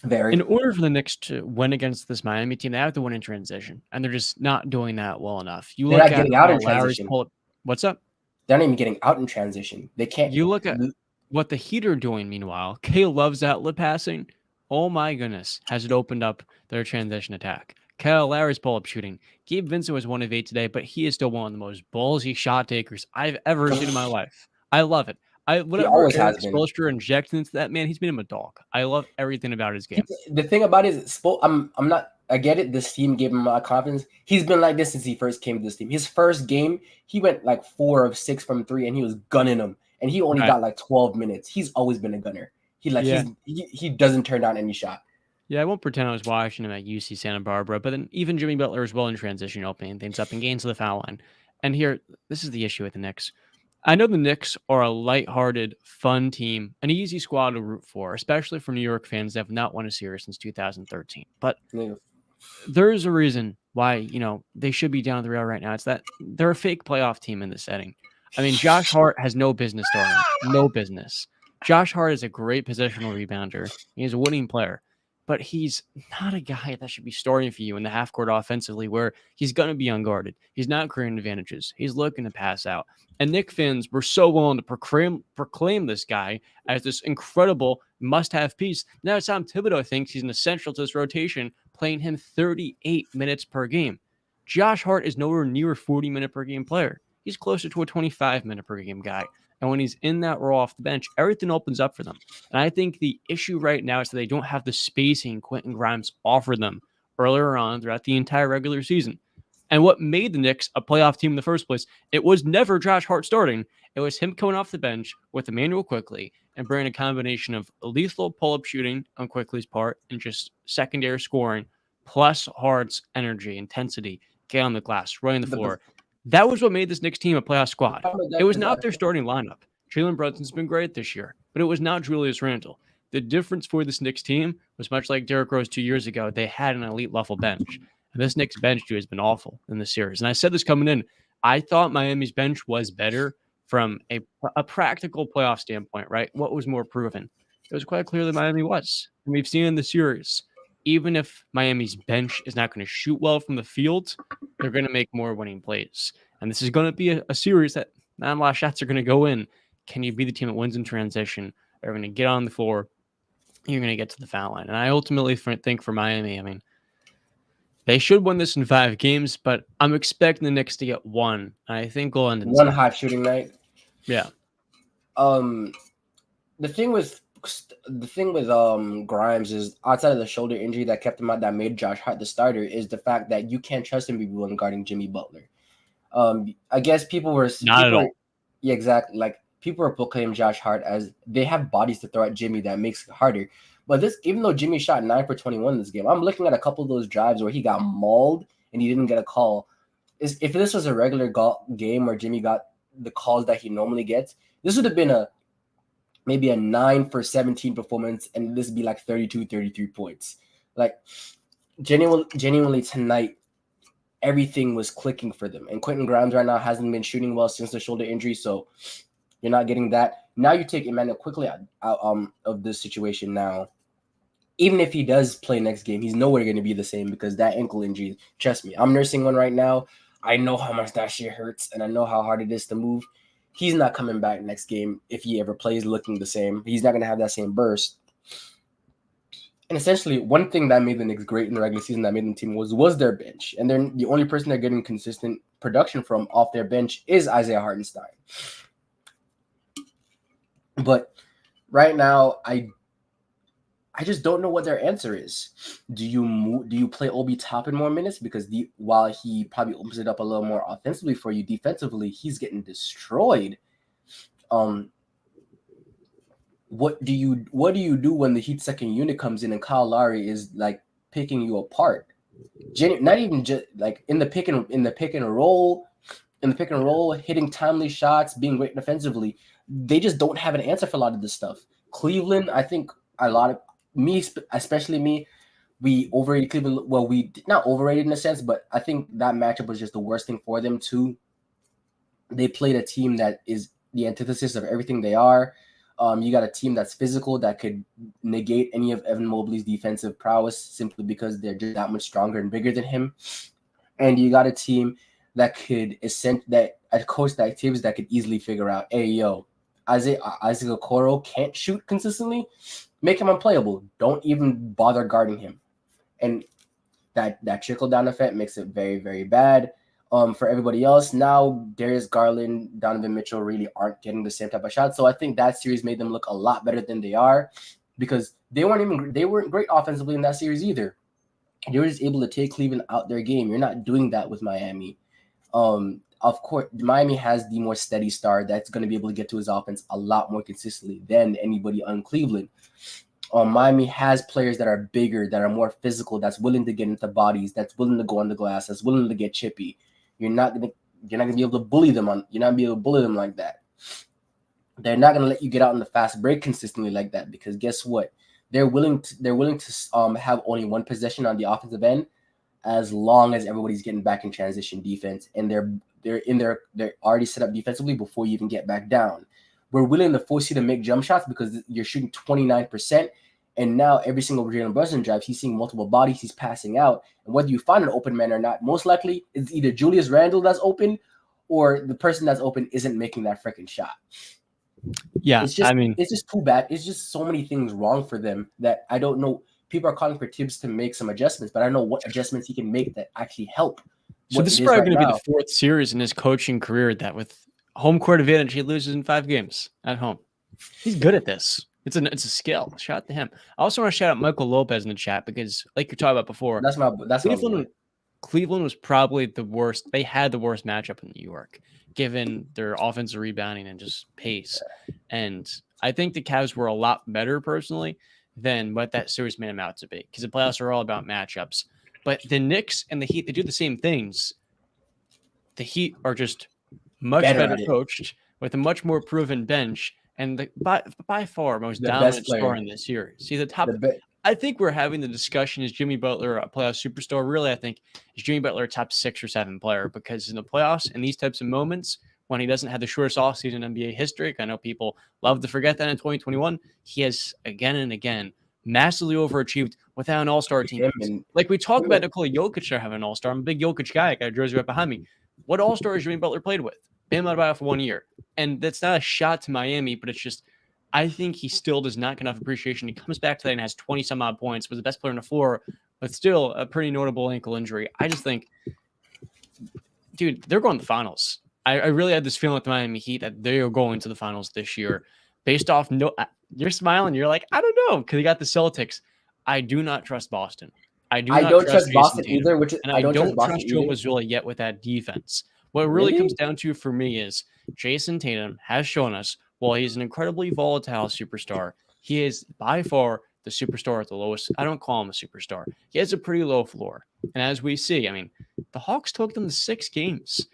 in order for the Knicks to win against this Miami team, they have to win in transition, and they're just not doing that well enough. They're not getting out in transition. What's up? They're not even getting out in transition. They can't. You look at what the Heat are doing, meanwhile. K loves outlet passing. Oh my goodness, has it opened up their transition attack. Kyle Lowry's pull-up shooting. Gabe Vincent was 1 of 8 today, but he is still one of the most ballsy shot takers I've ever seen in my life. I love it. Whatever Eric Spoelstra injected into that man, he's made him a dog. I love everything about his game. The thing about it is, I get it. This team gave him a lot of confidence. He's been like this since he first came to this team. His first game, he went like 4 of 6 from 3, and he was gunning them. And he only got like 12 minutes. He's always been a gunner. He doesn't turn down any shot. Yeah, I won't pretend I was watching him at UC Santa Barbara, but then even Jimmy Butler is well in transition, opening things up and getting to the foul line. And here, this is the issue with the Knicks. I know the Knicks are a lighthearted, fun team, an easy squad to root for, especially for New York fans that have not won a series since 2013. But there's a reason why, they should be down 3-0 right now. It's that they're a fake playoff team in this setting. I mean, Josh Hart has no business starting. No business. Josh Hart is a great positional rebounder. He's a winning player. But he's not a guy that should be starting for you in the half court offensively, where he's going to be unguarded. He's not creating advantages. He's looking to pass out. And Knicks fans were so willing to proclaim this guy as this incredible must-have piece. Now Tom Thibodeau thinks he's an essential to this rotation, playing him 38 minutes per game. Josh Hart is nowhere near a 40-minute per game player. He's closer to a 25-minute per game guy. And when he's in that role off the bench, everything opens up for them. And I think the issue right now is that they don't have the spacing Quentin Grimes offered them earlier on throughout the entire regular season. And what made the Knicks a playoff team in the first place, it was never Josh Hart starting. It was him coming off the bench with Emmanuel Quickley and bringing a combination of lethal pull-up shooting on Quickley's part and just secondary scoring, plus Hart's energy, intensity, get on the glass, running the floor. That was what made this Knicks team a playoff squad. It was not their starting lineup. Jalen Brunson's been great this year, but it was not Julius Randle. The difference for this Knicks team was much like Derrick Rose 2 years ago. They had an elite level bench. And this Knicks bench, has been awful in the series. And I said this coming in. I thought Miami's bench was better from a practical playoff standpoint, right? What was more proven? It was quite clear that Miami was. And we've seen in the series, even if Miami's bench is not going to shoot well from the field, they're going to make more winning plays. And this is going to be a series that not a lot of shots are going to go in. Can you be the team that wins in transition? They're going to get on the floor. You're going to get to the foul line. And I ultimately think for Miami, I mean, they should win this in 5 games, but I'm expecting the Knicks to get one. I think we'll end in One 7. hot shooting night. Yeah. The thing with Grimes is outside of the shoulder injury that kept him out, that made Josh Hart the starter, is the fact that you can't trust him to be one guarding Jimmy Butler. I guess people were Not at all. Yeah, exactly. Like people were proclaiming Josh Hart as they have bodies to throw at Jimmy that makes it harder. But this, even though Jimmy shot 9 for 21 in this game, I'm looking at a couple of those drives where he got mauled and he didn't get a call. If this was a regular game where Jimmy got the calls that he normally gets, this would have been maybe a 9 for 17 performance, and this would be like 32, 33 points. Like genuinely tonight, everything was clicking for them. And Quentin Grimes right now hasn't been shooting well since the shoulder injury, so you're not getting that. Now you take Emmanuel quickly out of this situation now. Even if he does play next game, he's nowhere going to be the same because that ankle injury, trust me, I'm nursing one right now. I know how much that shit hurts, and I know how hard it is to move. He's not coming back next game if he ever plays looking the same. He's not going to have that same burst. And essentially, one thing that made the Knicks great in the regular season that made them team was their bench. And then the only person they're getting consistent production from off their bench is Isaiah Hartenstein. But right now, I just don't know what their answer is. Do you play Obi Toppin more minutes? Because while he probably opens it up a little more offensively for you, defensively, he's getting destroyed. What do you do when the Heat second unit comes in and Kyle Lowry is like picking you apart? Not even just like in the pick and roll, hitting timely shots, being great defensively. They just don't have an answer for a lot of this stuff. Cleveland, I think a lot of especially me, we overrated Cleveland. Well, we not overrated in a sense, but I think that matchup was just the worst thing for them too. They played a team that is the antithesis of everything they are. You got a team that's physical that could negate any of Evan Mobley's defensive prowess simply because they're just that much stronger and bigger than him. And you got a team that could a coach that Tibbs that could easily figure out, hey, yo, Isaac Okoro can't shoot consistently. Make him unplayable. Don't even bother guarding him. And that trickle-down effect makes it very, very bad. For everybody else, now Darius Garland, Donovan Mitchell really aren't getting the same type of shots. So I think that series made them look a lot better than they are because they weren't great offensively in that series either. They were just able to take Cleveland out their game. You're not doing that with Miami. Of course, Miami has the more steady star that's going to be able to get to his offense a lot more consistently than anybody on Cleveland. Miami has players that are bigger, that are more physical, that's willing to get into bodies, that's willing to go on the glass, that's willing to get chippy. You're not gonna be able to bully them like that. They're not gonna let you get out in the fast break consistently like that because guess what? They're willing to have only one possession on the offensive end as long as everybody's getting back in transition defense and they're already set up defensively before you even get back down. We're willing to force you to make jump shots because you're shooting 29%. And now every single Jalen Brunson drive, he's seeing multiple bodies, he's passing out. And whether you find an open man or not, most likely it's either Julius Randle that's open or the person that's open isn't making that freaking shot. Yeah, it's just too bad. It's just so many things wrong for them that I don't know. People are calling for Tibbs to make some adjustments, but I don't know what adjustments he can make that actually help. So this is probably going to be the 4th series in his coaching career that with home court advantage, he loses in 5 games at home. He's good at this. It's a skill. Shout out to him. I also want to shout out Michael Lopez in the chat because, like you're talking about before, Cleveland was probably the worst. They had the worst matchup in New York, given their offensive rebounding and just pace. And I think the Cavs were a lot better personally than what that series made them out to be because the playoffs are all about matchups. But the Knicks and the Heat, they do the same things. The Heat are just much better coached with a much more proven bench. And by far most dominant star in this series. See, I think we're having the discussion, is Jimmy Butler a playoff superstar? Really, I think is Jimmy Butler a top 6 or 7 player because in the playoffs and these types of moments when he doesn't have the shortest offseason in NBA history. I know people love to forget that in 2021. He has again and again massively overachieved without an all-star team. Like we talk about Nikola Jokic having an all-star. I'm a big Jokic guy. I got a jersey right behind me. What all-star has Jimmy Butler played with? Bam Adebayo for 1 year. And that's not a shot to Miami, but it's just I think he still does not get enough appreciation. He comes back today and has 20-some-odd points, was the best player on the floor, but still a pretty notable ankle injury. I just think, dude, they're going to the finals. I really had this feeling with the Miami Heat that they are going to the finals this year. Based off, you're smiling. You're like, I don't know, because they got the Celtics. I do not trust Boston. I don't trust Boston either. I don't trust Joe Mazzulla yet with that defense. What it really comes down to for me is Jason Tatum has shown us, while he's an incredibly volatile superstar, he is by far the superstar at the lowest. I don't call him a superstar. He has a pretty low floor. And as we see, I mean, the Hawks took them to 6 games.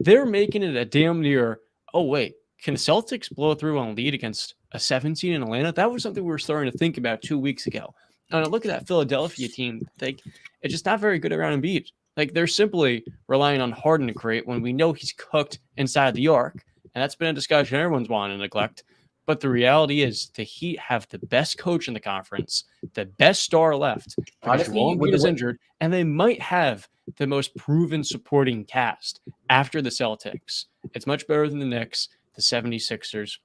They're making it a damn near, oh, wait, can the Celtics blow through on a lead against a 17 in Atlanta? That was something we were starting to think about 2 weeks ago. And I look at that Philadelphia team, it's just not very good around Embiid. Like, they're simply relying on Harden to create when we know he's cooked inside the arc. And that's been a discussion everyone's wanting to neglect. But the reality is the Heat have the best coach in the conference, the best star left. Honestly, Embiid is injured, and they might have the most proven supporting cast after the Celtics. It's much better than the Knicks, the 76ers.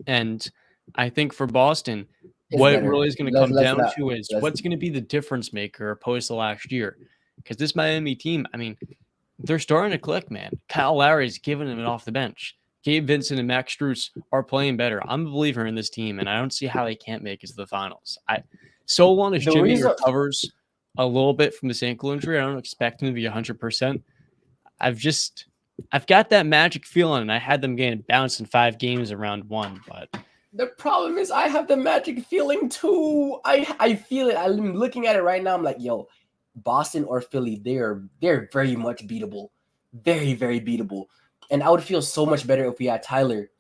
And I think for Boston, what it really is going to come down to is what's going to be the difference maker opposed to last year. Because this Miami team, I mean, they're starting to click, man. Kyle Lowry's giving them it off the bench. Gabe Vincent and Max Strus are playing better. I'm a believer in this team, and I don't see how they can't make it to the finals. So long as Jimmy recovers a little bit from this ankle injury, I don't expect him to be 100%. I've got that magic feeling, and I had them getting bounced in 5 games around 1. But the problem is I have the magic feeling too. I feel it. I'm looking at it right now. I'm like, yo, Boston or Philly, they're very much beatable. Very, very beatable. And I would feel so much better if we had Tyler,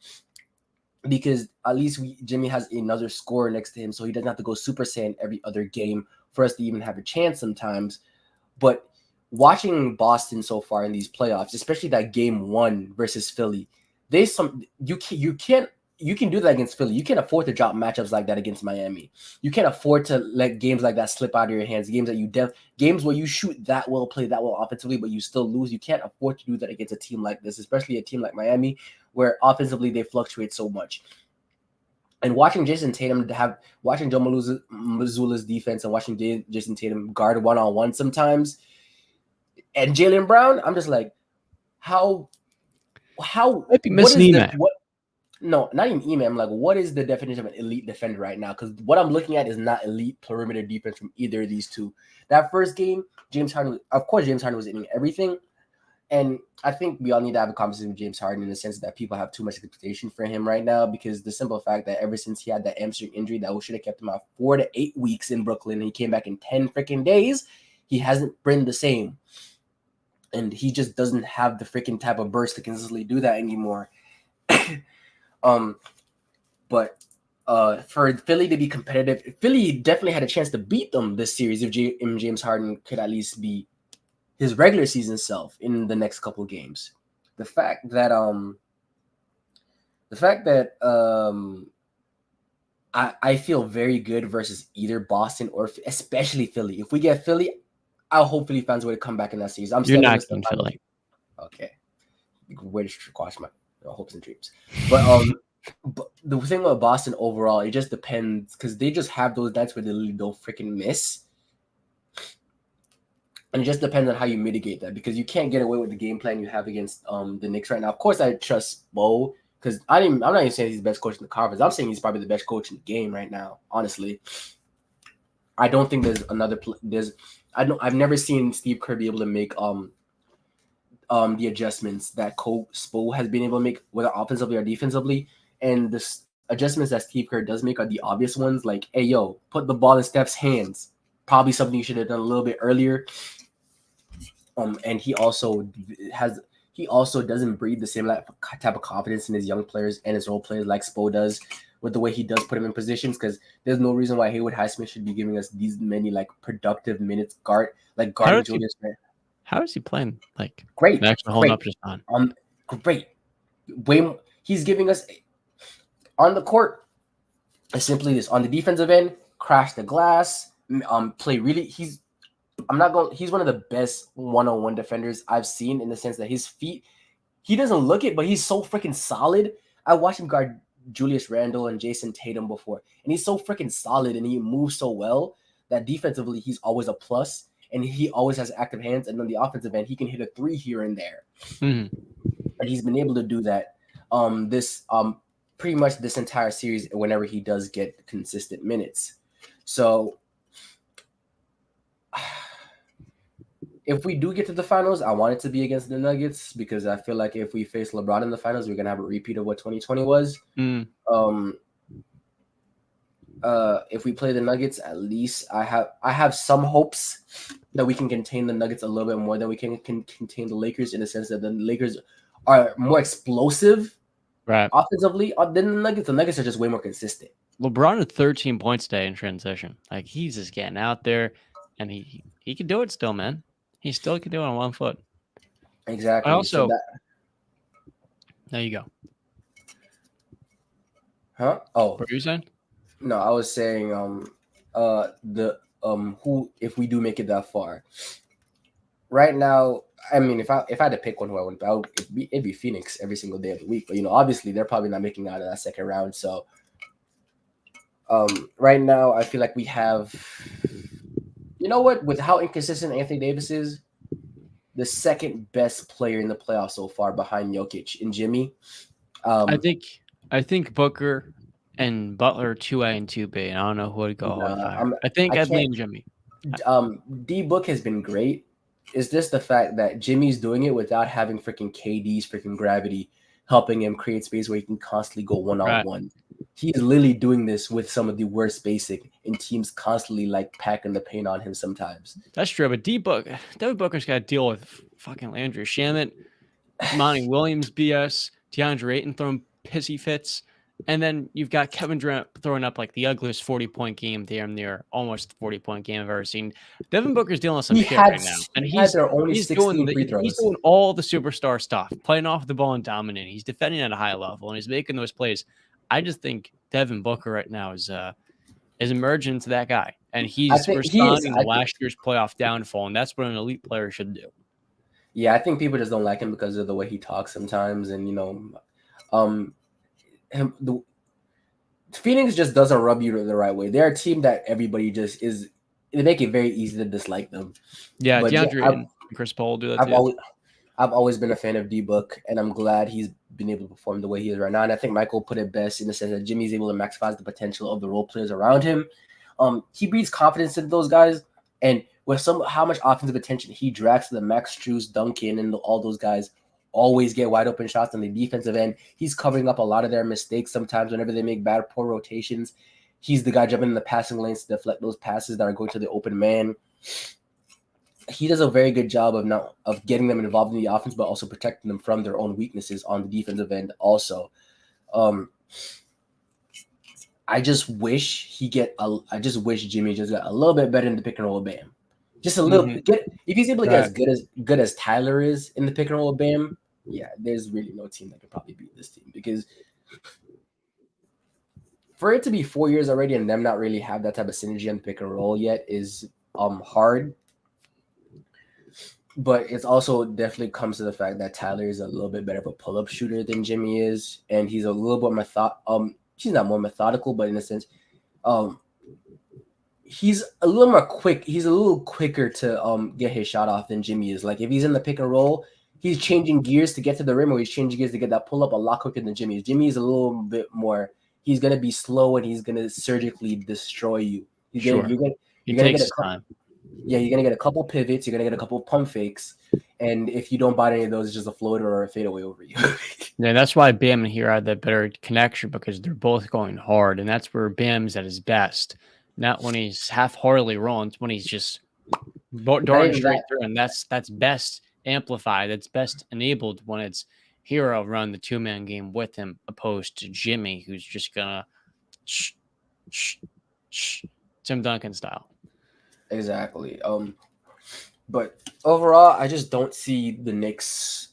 because at least Jimmy has another scorer next to him, so he doesn't have to go Super Saiyan every other game for us to even have a chance sometimes. But watching Boston so far in these playoffs, especially that game 1 versus Philly, you can do that against Philly. You can't afford to drop matchups like that against Miami. You can't afford to let games like that slip out of your hands. Games where you shoot that well, play that well offensively, but you still lose. You can't afford to do that against a team like this, especially a team like Miami, where offensively they fluctuate so much. And watching Jason Tatum watching Joe Mazzulla's defense and watching Jason Tatum guard one-on-one sometimes, and Jaylen Brown, I'm just like, how might be missing No, not even email. I'm like, what is the definition of an elite defender right now? Because what I'm looking at is not elite perimeter defense from either of these two. That first game, James Harden was in everything. And I think we all need to have a conversation with James Harden in the sense that people have too much expectation for him right now, because the simple fact that ever since he had that hamstring injury that should have kept him out 4 to 8 weeks in Brooklyn, and he came back in 10 freaking days, he hasn't been the same. And he just doesn't have the freaking type of burst to consistently do that anymore. But for Philly to be competitive, Philly definitely had a chance to beat them this series if James Harden could at least be his regular season self in the next couple of games. The fact that I feel very good versus either Boston or especially Philly. If we get Philly, I hope Philly fans would come back in that series. You're not getting Philly. Okay, way to squash my hopes and dreams. But the thing about Boston overall, it just depends, because they just have those nights where they really don't freaking miss. And it just depends on how you mitigate that, because you can't get away with the game plan you have against the Knicks right now. Of course, I trust Bo, because I'm not even saying he's the best coach in the conference. I'm saying he's probably the best coach in the game right now, honestly. I don't think I've never seen Steve Kerr be able to make the adjustments that Coach Spo has been able to make, whether offensively or defensively. And the adjustments that Steve Kerr does make are the obvious ones, like, hey, yo, put the ball in Steph's hands. Probably something you should have done a little bit earlier. And he also doesn't breathe the same type of confidence in his young players and his role players like Spo does, with the way he does put him in positions, because there's no reason why Haywood Highsmith should be giving us these many productive minutes guarding Julius Randle. How is he playing? Great. Actually holding up just on. great. He's giving us on the court is simply this. On the defensive end, crash the glass, play really. He's one of the best one-on-one defenders I've seen in the sense that his feet, he doesn't look it, but he's so freaking solid. I watched him guard Julius Randle and Jason Tatum before, and he's so freaking solid and he moves so well that defensively he's always a plus, and he always has active hands. And on the offensive end, he can hit a three here and there, and he's been able to do that. Pretty much this entire series whenever he does get consistent minutes. So if we do get to the finals, I want it to be against the Nuggets because I feel like if we face LeBron in the finals, we're gonna have a repeat of what 2020 was. If we play the Nuggets, at least I have some hopes that we can contain the Nuggets a little bit more than we can contain the Lakers, in the sense that the Lakers are more explosive, right, offensively than the Nuggets. The Nuggets are just way more consistent. LeBron had 13 points today in transition. Like, he's just getting out there, and he can do it still, man. He still can do it on 1 foot. Exactly. I also, there you go. Huh? Oh, what were you saying? No, I was saying who, if we do make it that far. Right now, I mean, if I had to pick one who I would, it'd be Phoenix every single day of the week. But obviously they're probably not making it out of that second round. So right now I feel like we have, with how inconsistent Anthony Davis is, the second best player in the playoffs so far behind Jokic and Jimmy. I think Booker and Butler 2A and 2B, and I don't know who would go higher. I think I'd lean Jimmy. D Book has been great. It's just the fact that Jimmy's doing it without having freaking KD's freaking gravity helping him create space where he can constantly go one-on-one. He's literally doing this with some of the worst spacing, and teams constantly packing the paint on him sometimes. That's true, but Devin Booker's got to deal with fucking Landry Shamet, Monty Williams BS, DeAndre Ayton throwing pissy fits. And then you've got Kevin Durant throwing up the ugliest 40-point game, damn near almost 40-point game I've ever seen. Devin Booker's dealing with some shit right now. And he's doing all the superstar stuff, playing off the ball and dominating. He's defending at a high level, and he's making those plays. I just think Devin Booker right now is emerging into that guy. And he's responding to last year's playoff downfall, and that's what an elite player should do. Yeah, I think people just don't like him because of the way he talks sometimes. And, the Phoenix just doesn't rub you the right way. They're a team that everybody just is. They make it very easy to dislike them. Yeah, but DeAndre and Chris Paul do that too. I've always been a fan of D-Book, and I'm glad he's been able to perform the way he is right now. And I think Michael put it best in the sense that Jimmy's able to maximize the potential of the role players around him. He breeds confidence into those guys, and with how much offensive attention he drags to the Max Strus, Duncan, and all those guys always get wide open shots on the defensive end. He's covering up a lot of their mistakes sometimes whenever they make poor rotations. He's the guy jumping in the passing lanes to deflect those passes that are going to the open man. He does a very good job of getting them involved in the offense, but also protecting them from their own weaknesses on the defensive end also. I just wish Jimmy just got a little bit better in the pick and roll with Bam. Just a little bit. If he's able to get as good as Tyler is in the pick and roll with Bam, yeah, there's really no team that could probably beat this team, because for it to be 4 years already and them not really have that type of synergy on the pick and roll yet is hard. But it's also definitely comes to the fact that Tyler is a little bit better of a pull-up shooter than Jimmy is, and he's a little bit he's not more methodical, but in a sense, he's a little more quick. He's a little quicker to get his shot off than Jimmy is. If he's in the pick and roll, he's changing gears to get to the rim, or he's changing gears to get that pull up a lot quicker than Jimmy is. Jimmy is a little bit more. He's gonna be slow and he's gonna surgically destroy you. You're gonna get time. Yeah, you're gonna get a couple pivots. You're gonna get a couple pump fakes, and if you don't buy any of those, it's just a floater or a fadeaway over you. Yeah, that's why Bam and Hero had that better connection, because they're both going hard, and that's where Bam's at his best. Not when he's half-heartedly rolling, it's when he's just darting straight through, and that's best amplified. That's best enabled when it's Hero run the two-man game with him, opposed to Jimmy, who's just gonna Tim Duncan style. Exactly. But overall, I just don't see the Knicks.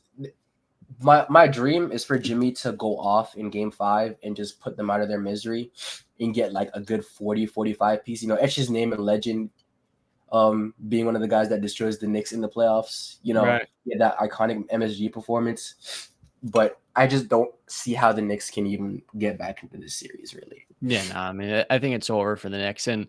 my dream is for Jimmy to go off in game 5 and just put them out of their misery and get like a good 40-45 piece. Etch his name in legend, being one of the guys that destroys the Knicks in the playoffs. Right. Yeah, that iconic MSG performance. But I just don't see how the Knicks can even get back into this series, really. Yeah, no, I mean, I think it's over for the Knicks. And,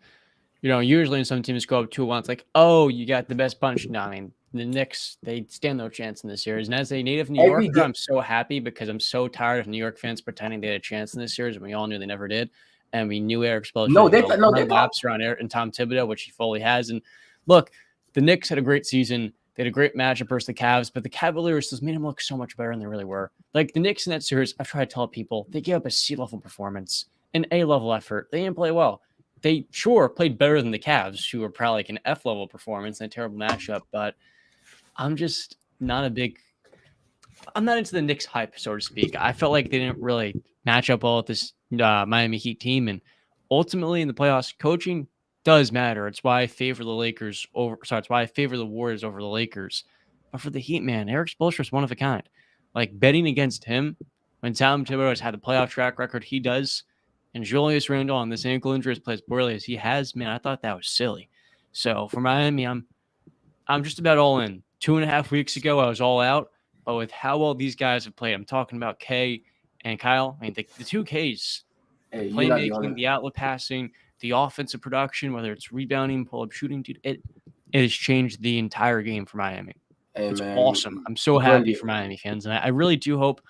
usually when some teams go up 2-1, it's like, oh, you got the best punch. No, I mean, the Knicks, they stand no chance in this series. And as a native New Every Yorker, game, I'm so happy because I'm so tired of New York fans pretending they had a chance in this series, and we all knew they never did. And we knew Eric Spoelstra no, was they going to no, they run laps around Eric and Tom Thibodeau, which he fully has. And look, the Knicks had a great season. They had a great matchup versus the Cavs, but the Cavaliers just made them look so much better than they really were. Like the Knicks in that series, I've tried to tell people, they gave up a C-level performance, an A-level effort. They didn't play well. They sure played better than the Cavs, who were probably like an F-level performance and a terrible matchup, but I'm just not I'm not into the Knicks hype, so to speak. I felt like they didn't really match up well with this Miami Heat team, and ultimately in the playoffs, coaching does matter. It's why I favor the Lakers over. Sorry, it's why I favor the Warriors over the Lakers. But for the Heat, man, Eric Spoelstra is one of a kind. Like betting against him when Tom Thibodeau has had the playoff track record he does, and Julius Randle on this ankle injury has played as poorly as he has, man, I thought that was silly. So for Miami, I'm just about all in. 2.5 weeks ago, I was all out. But with how well these guys have played, I'm talking about K and Kyle. I mean, the two Ks, the you're not the playmaking, only. the outlet passing, the offensive production, whether it's rebounding, pull-up shooting, dude, it has changed the entire game for Miami. Hey, It's man, awesome. I'm so you're happy the for Miami fans, and I really do hope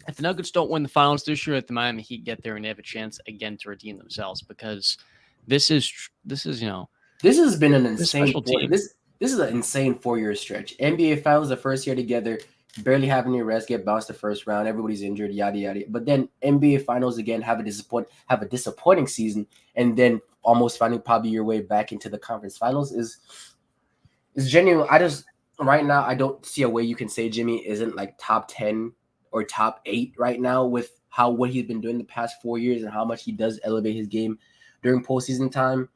if the Nuggets don't win the finals this year, that the Miami Heat get there and they have a chance again to redeem themselves because this is this has been an insane special team. This is an insane 4-year stretch. NBA Finals the first year together, barely having any rest, get bounced the first round, everybody's injured, yada yada. But then NBA Finals again have a disappointing season, and then almost finding probably your way back into the conference finals is genuine. Right now I don't see a way you can say Jimmy isn't like top 10 or top 8 right now with what he's been doing the past 4 years and how much he does elevate his game during postseason time.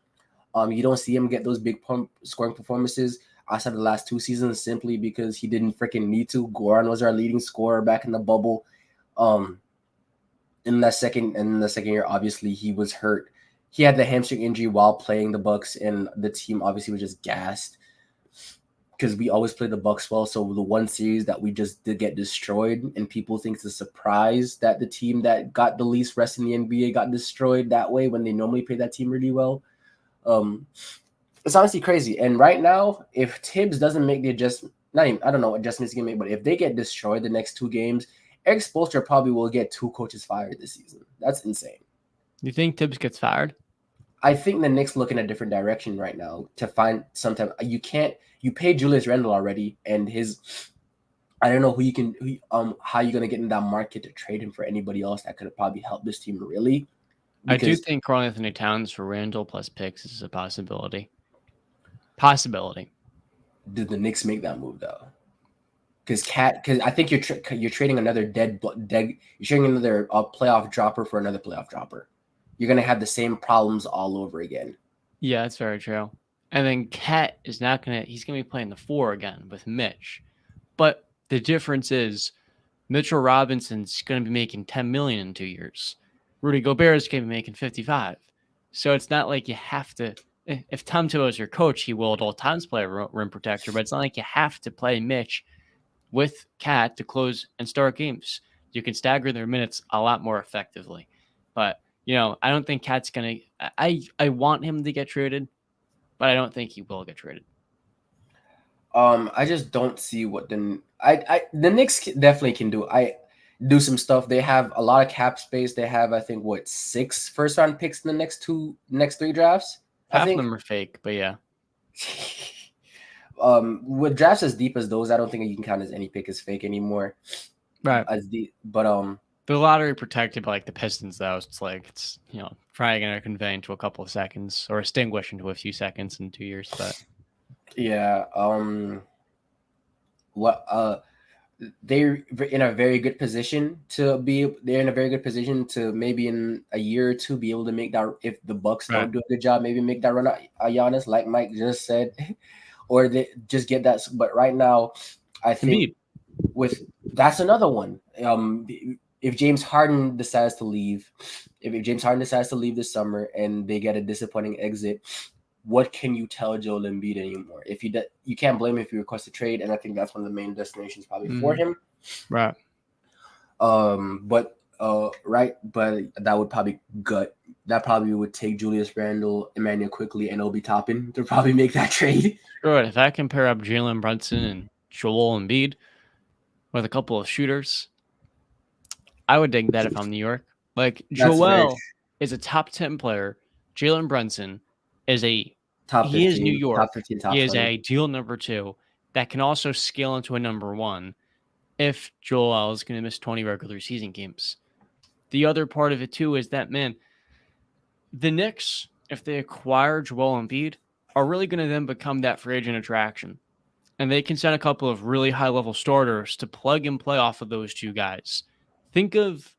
You don't see him get those big scoring performances outside the last 2 seasons simply because he didn't freaking need to. Goran was our leading scorer back in the bubble. In the second year, obviously he was hurt. He had the hamstring injury while playing the Bucks, and the team obviously was just gassed because we always play the Bucks well. So the one series that we just did get destroyed, and people think it's a surprise that the team that got the least rest in the NBA got destroyed that way when they normally play that team really well. It's honestly crazy. And right now, if Tibbs doesn't make the adjustment, I don't know what adjustments he can make, but if they get destroyed the next 2 games, Eric Spoelstra probably will get 2 coaches fired this season. That's insane. You think Tibbs gets fired? I think the Knicks look in a different direction right now to find sometime. You paid Julius Randle already, and I don't know how you're gonna get in that market to trade him for anybody else that could probably help this team really. I do think Karl-Anthony Towns for Randall plus picks is a possibility. Did the Knicks make that move though? Because I think you're trading another you're trading another playoff dropper for another playoff dropper. You're gonna have the same problems all over again. Yeah, that's very true. And then Cat is not he's gonna be playing the 4 again with Mitch. But the difference is Mitchell Robinson's gonna be making $10 million in 2 years. Rudy Gobert is gonna be making 55. So it's not like you have to. If Tom Thibodeau is your coach, he will at all times play a rim protector, but it's not like you have to play Mitch with Cat to close and start games. You can stagger their minutes a lot more effectively. But, I don't think Cat's going to – I want him to get traded, but I don't think he will get traded. I just don't see what the Knicks definitely can do some stuff. They have a lot of cap space. They have, I think, 6 first-round picks in the next 3 drafts? Half of them are fake, but yeah. With drafts as deep as those, I don't think you can count as any pick as fake anymore. Right. The lottery protected by like the Pistons, though. It's probably going to convey into a couple of seconds or extinguish into a few seconds in 2 years. But yeah, they're in a very good position they're in a very good position to maybe in a year or 2 be able to make that, if the Bucks don't do a good job, maybe make that run at Giannis, like Mike just said, or they just get that. But right now, I think with that's another one. If James Harden decides to leave, if James Harden decides to leave this summer and they get a disappointing exit, what can you tell Joel Embiid anymore? If you can't blame him if you request a trade, and I think that's one of the main destinations probably for him. Right. But that would probably that probably would take Julius Randle, Emmanuel Quickly, and Obi Toppin to probably make that trade. Sure. If I can pair up Jalen Brunson and Joel Embiid with a couple of shooters, I would dig that if I'm New York. Like That's very Joel is a top 10 player. Jalen Brunson is he is New top York. 15, He top is 20. an ideal number 2 that can also scale into a number 1 if Joel is going to miss 20 regular season games. The other part of it too is that, man, the Knicks, if they acquire Joel Embiid, are really going to then become that free agent attraction. And they can send a couple of really high-level starters to plug and play off of those two guys. Think of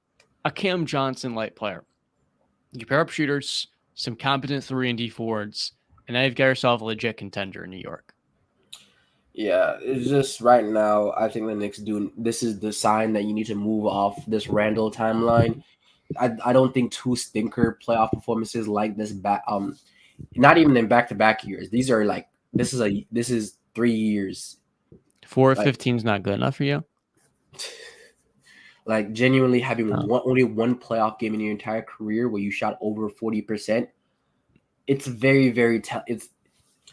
a Cam Johnson-like player. You pair up shooters, some competent 3 and D forwards, and now you've got yourself a legit contender in New York. Yeah, it's just right now. I think the Knicks do. This is the sign that you need to move off this Randall timeline. I don't think 2 stinker playoff performances like this not even in back to back years. These are like this is 3 years. 4 of Like 15 is not good enough for you. like genuinely having only one playoff game in your entire career where you shot over 40%. It's very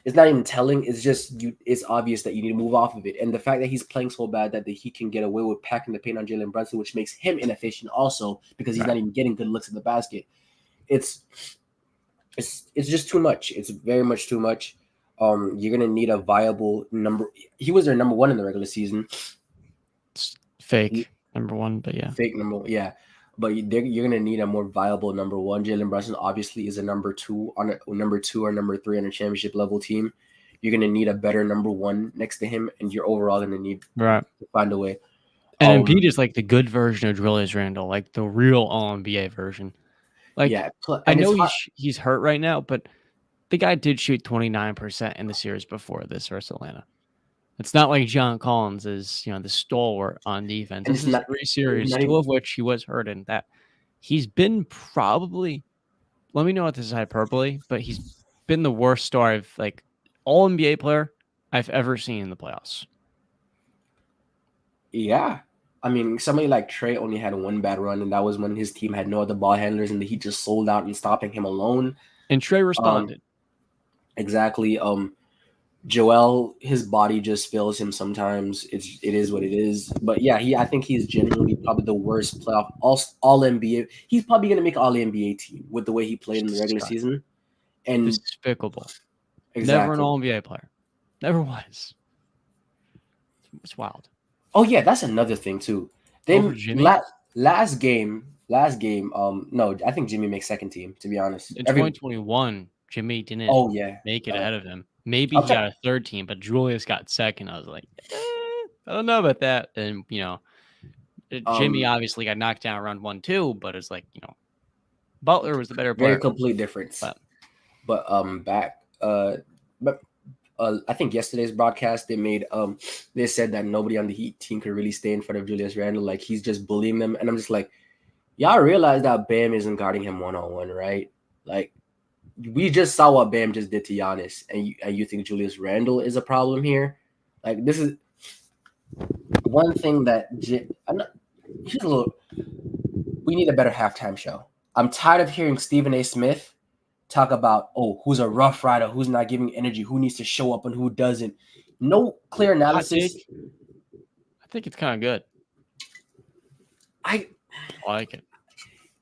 it's not even telling. It's just it's obvious that you need to move off of it. And the fact that he's playing so bad that he can get away with packing the paint on Jalen Brunson, which makes him inefficient also because he's not even getting good looks at the basket. It's just too much. It's very much too much. You're gonna need a viable number. He was their number 1 in the regular season. It's fake number 1, but yeah, fake number, yeah. But you're gonna need a more viable number 1. Jalen Brunson obviously is a number 2 on a number 2 or number 3 on a championship level team. You're gonna need a better number 1 next to him, and you're overall gonna need to find a way. And Embiid is like the good version of Julius Randle, like the real All NBA version. Like, yeah, I know he's hurt right now, but the guy did shoot 29% in the series before this versus Atlanta. It's not like John Collins is, the stalwart on defense. And this is 3 series, 2 of which he was hurt in. That he's been probably, let me know if this is hyperbole, but he's been the worst star of like All NBA player I've ever seen in the playoffs. Yeah. I mean, somebody like Trey only had 1 bad run, and that was when his team had no other ball handlers, and he just sold out and stopping him alone. And Trey responded. Exactly. Joel, his body just fails him sometimes. It is what it is. But yeah, I think he's genuinely probably the worst playoff all NBA. He's probably gonna make all NBA team with the way he played in the regular season. And despicable. Exactly. Never an All NBA player. Never was. It's wild. Oh yeah, that's another thing too. Over Jimmy? Last game. No, I think Jimmy makes second team. To be honest, in 2021, Jimmy didn't. Make it ahead of him. Maybe he got a third team, but Julius got second. I was like, I don't know about that. And Jimmy obviously got knocked down around 1-2, but it's like Butler was the better player. Very complete difference. But I think yesterday's broadcast they said that nobody on the Heat team could really stay in front of Julius Randle. Like he's just bullying them, and I'm just like, y'all realize that Bam isn't guarding him 1-on-1, right? Like we just saw what Bam just did to Giannis, and you think Julius Randle is a problem here? Like this is one thing that we need a better halftime show. I'm tired of hearing Stephen A. Smith talk about, who's a rough rider, who's not giving energy, who needs to show up and who doesn't. No clear analysis. I think it's kind of good. I like it.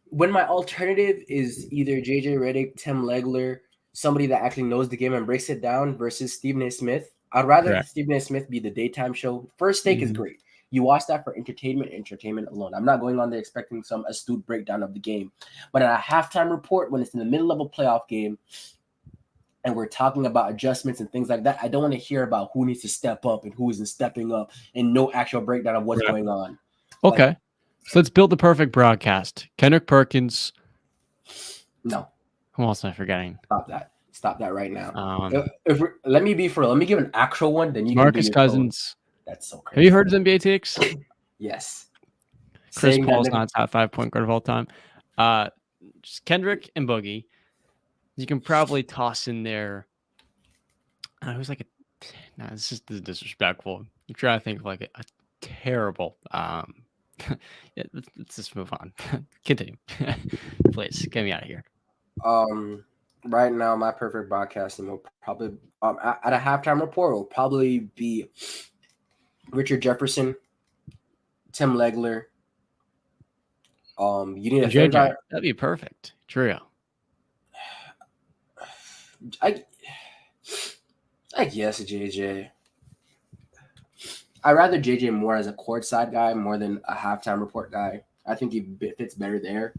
When my alternative is either JJ Redick, Tim Legler, somebody that actually knows the game and breaks it down versus Stephen A. Smith, I'd rather Stephen A. Smith be the daytime show. First Take is great. You watch that for entertainment alone. I'm not going on there expecting some astute breakdown of the game. But at a halftime report, when it's in the middle of a playoff game and we're talking about adjustments and things like that, I don't want to hear about who needs to step up and who isn't stepping up and no actual breakdown of what's going on. Okay. So let's build the perfect broadcast. Kendrick Perkins. No. Who else am I forgetting? Stop that right now. Let me be for real. Let me give an actual one. Then you Marcus Cousins. That's so crazy. Have you heard his NBA takes? Yes. Chris Saying Paul's that not top 5 point guard of all time. Just Kendrick and Boogie. You can probably toss in there. Who's like a. Nah, this is disrespectful. I'm trying to think of like a terrible. Yeah, let's just move on. Continue, please. Get me out of here. right now my perfect broadcasting will probably at a halftime report will probably be Richard Jefferson, Tim Legler. You need a third JJ, guy. that'd be perfect. Trio. I guess JJ. I'd rather JJ more as a courtside guy more than a halftime report guy. I think he fits better there.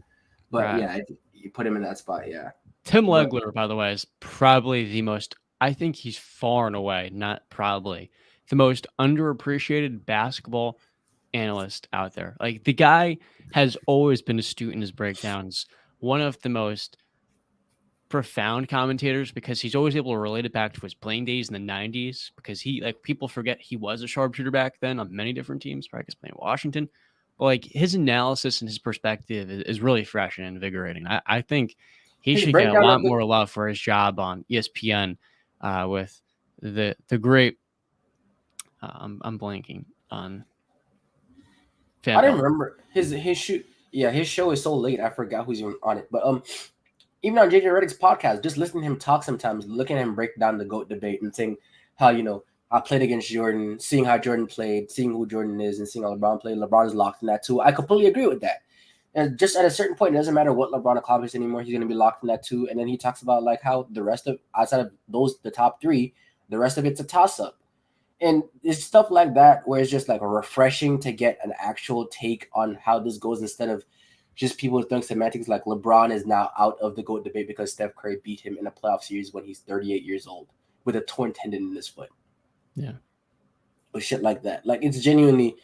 But Right. yeah, you put him in that spot. Yeah. Tim But Legler, by the way, is probably the most. I think he's far and away, not probably, the most underappreciated basketball analyst out there. Like the guy has always been astute in his breakdowns. One of the most profound commentators because he's always able to relate it back to his playing days in the 90s because he like people forget he was a sharpshooter back then on many different teams, probably playing Washington. But like his analysis and his perspective is really fresh and invigorating. I think he his should get a breakdown lot of the more love for his job on ESPN with the great I'm blanking on I Fan didn't Belt. remember his shoot. Yeah, his show is so late. I forgot who's even on it. But even on JJ Redick's podcast, just listening to him talk sometimes, looking at him break down the GOAT debate and saying how, I played against Jordan, seeing how Jordan played, seeing who Jordan is, and seeing how LeBron played. LeBron is locked in that too. I completely agree with that. And just at a certain point, it doesn't matter what LeBron accomplishes anymore. He's going to be locked in that too. And then he talks about like how the rest of outside of the top three, the rest of it's a toss up. And it's stuff like that where it's just like refreshing to get an actual take on how this goes instead of just people throwing semantics like LeBron is now out of the GOAT debate because Steph Curry beat him in a playoff series when he's 38 years old with a torn tendon in his foot. Yeah. Or shit like that. Like it's genuinely,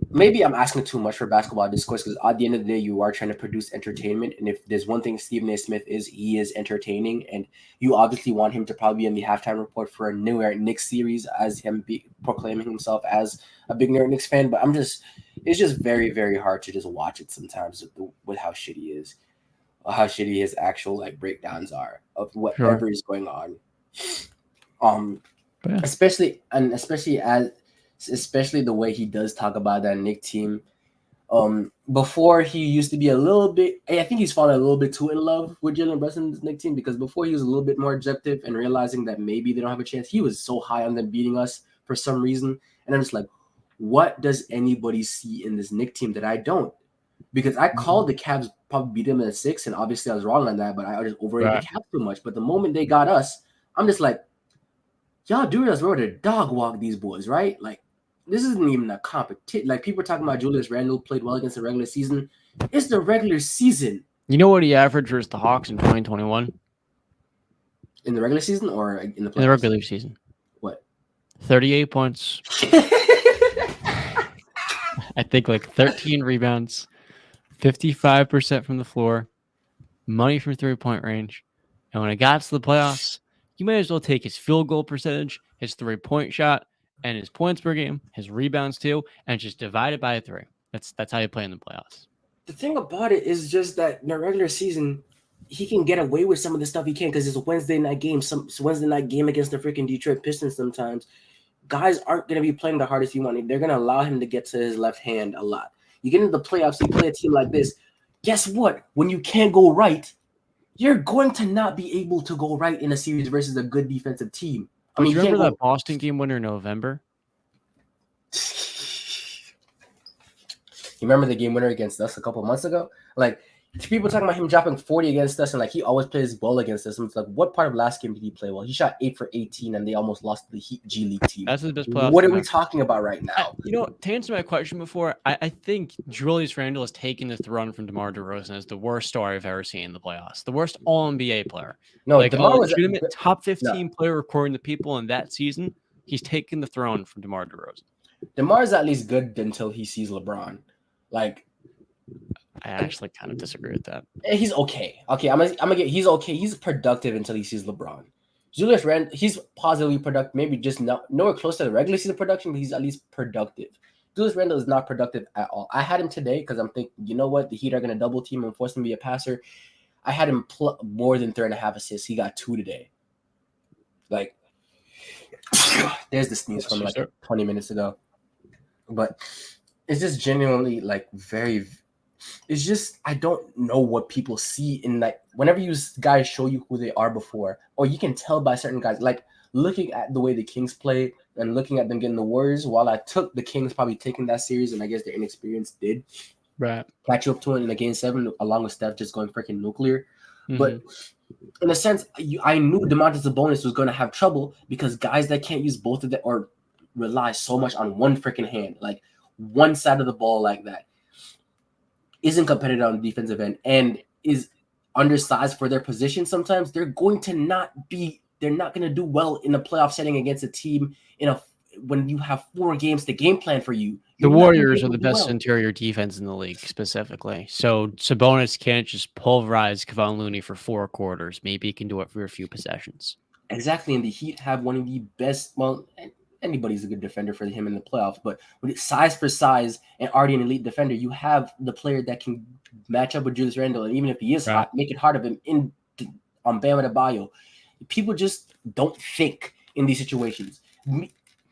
maybe I'm asking too much for basketball discourse because at the end of the day, you are trying to produce entertainment. And if there's one thing Stephen A. Smith is, he is entertaining. And you obviously want him to probably be in the halftime report for a New York Knicks series as him proclaiming himself as a big New York Knicks fan. But it's just very, very hard to just watch it sometimes with how shitty he is, how shitty his actual like breakdowns are of whatever is going on. Yeah. Especially the way he does talk about that Knicks team. Before he used to be a little bit, I think he's fallen a little bit too in love with Jalen Brunson's Knicks team because before he was a little bit more objective and realizing that maybe they don't have a chance. He was so high on them beating us for some reason, and I'm just like, what does anybody see in this Knicks team that I don't? Because I called the Cavs probably beat them in a 6, and obviously I was wrong on that, but I just overrated the Cavs too much. But the moment they got us, I'm just like, y'all do us where to dog walk these boys, right? Like, this isn't even a competition. Like, people are talking about Julius Randle played well against the regular season. It's the regular season. You know what he averaged versus the Hawks in 2021? In the regular season or in the playoffs? In the regular season. What? 38 points. I think like 13 rebounds, 55% from the floor, money from 3-point range. And when it got to the playoffs, you may as well take his field goal percentage, his 3-point shot, and his points per game, his rebounds too, and just divide it by 3. That's how you play in the playoffs. The thing about it is just that in the regular season, he can get away with some of the stuff he can because it's a Wednesday night game. It's a Wednesday night game against the freaking Detroit Pistons sometimes. Guys aren't going to be playing the hardest he wanted. They're going to allow him to get to his left hand a lot. You get into the playoffs, you play a team like this. Guess what? When you can't go right, you're going to not be able to go right in a series versus a good defensive team. I mean, you remember that Boston game winner in November? You remember the game winner against us a couple months ago? Like, people talking about him dropping 40 against us and like he always plays well against us. And it's like, what part of last game did he play well? He shot 8 for 18 and they almost lost to the Heat G League team. That's his best playoff. What are we talking about right now? To answer my question before, I think Julius Randle has taken the throne from DeMar DeRozan as the worst star I've ever seen in the playoffs. The worst All-NBA player. No, like DeMar was legitimate top 15 player according to people in that season. He's taken the throne from DeMar DeRozan. DeMar is at least good until he sees LeBron. Like, I actually kind of disagree with that. He's okay. Okay, I'm gonna get. He's okay. He's productive until he sees LeBron. Julius Randle, he's positively productive, maybe just not nowhere close to the regular season production, but he's at least productive. Julius Randle is not productive at all. I had him today because I'm thinking, you know what, the Heat are going to double team and force him to be a passer. I had him more than 3.5 assists. He got 2 today. Like, there's the sneeze from like 20 minutes ago. But it's just genuinely like very. It's just I don't know what people see in like whenever you guys show you who they are before, or you can tell by certain guys. Like looking at the way the Kings play and looking at them getting the Warriors. While I took the Kings probably taking that series, and I guess their inexperience did catch up to it in the game 7, along with Steph just going freaking nuclear. Mm-hmm. But in a sense, I knew Domantas Sabonis was going to have trouble because guys that can't use both of them or rely so much on one freaking hand, like one side of the ball like that, isn't competitive on the defensive end and is undersized for their position sometimes, they're not going to do well in a playoff setting against a team when you have 4 games to game plan for you. The Warriors are the best interior defense in the league specifically. So Sabonis can't just pulverize Kevon Looney for 4 quarters. Maybe he can do it for a few possessions. Exactly. And the Heat have one of the best, well, anybody's a good defender for him in the playoffs, but with it size for size and already an elite defender, you have the player that can match up with Julius Randle. And even if he is hot, make it hard of him on Bam Adebayo. People just don't think in these situations.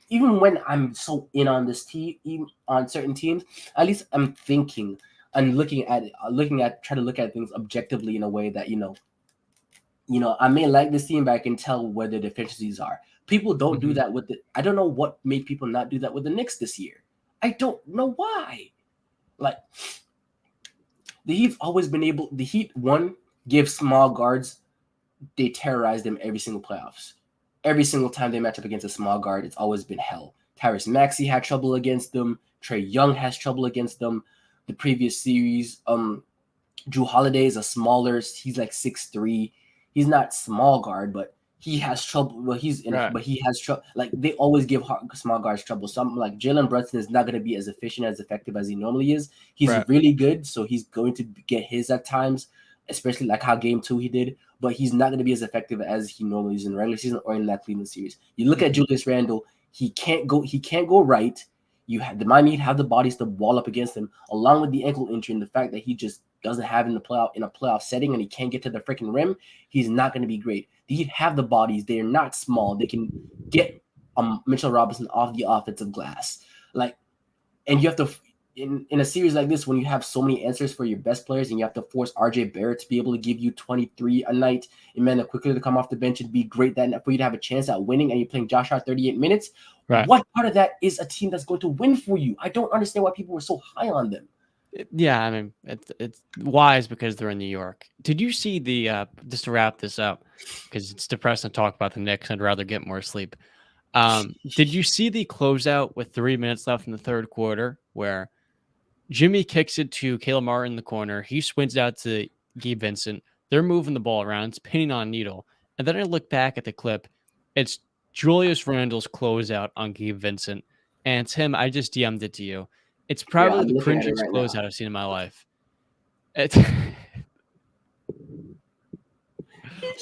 Even when I'm so in on this team, even on certain teams, at least I'm thinking and try to look at things objectively in a way that, I may like this team, but I can tell where the deficiencies are. People don't do that with I don't know what made people not do that with the Knicks this year. I don't know why. Like, the Heat's always been able, the Heat, give small guards, they terrorize them every single playoffs. Every single time they match up against a small guard, it's always been hell. Tyrese Maxey had trouble against them. Trae Young has trouble against them. The previous series, Jrue Holiday is he's like 6'3". He's not small guard, but he has trouble. Well, but he has trouble. Like, they always give small guards trouble. Something like Jalen Brunson is not going to be as efficient, as effective as he normally is. He's really good, so he's going to get his at times, especially like how game 2 he did. But he's not going to be as effective as he normally is in the regular season or in that Cleveland series. You look at Julius Randle; he can't go right. The Miami Heat have the bodies to wall up against him, along with the ankle injury and the fact that he just doesn't have in a playoff setting and he can't get to the freaking rim. He's not going to be great. The Heat have the bodies; they are not small. They can get Mitchell Robinson off the offensive glass, and you have to. In a series like this, when you have so many answers for your best players and you have to force RJ Barrett to be able to give you 23 a night, Emmanuel quickly to come off the bench and be great that night for you to have a chance at winning, and you're playing Josh Hart 38 minutes, what part of that is a team that's going to win for you? I don't understand why people were so high on them. Yeah, I mean, it's wise because they're in New York. Did you see just to wrap this up, because it's depressing to talk about the Knicks, I'd rather get more sleep. Did you see the closeout with 3 minutes left in the third quarter where Jimmy kicks it to Caleb Martin in the corner. He swings out to Gabe Vincent. They're moving the ball around. It's pinning on needle. And then I look back at the clip. It's Julius Randle's closeout on Gabe Vincent. And Tim, I just DM'd it to you. It's probably the cringiest closeout I've seen in my life.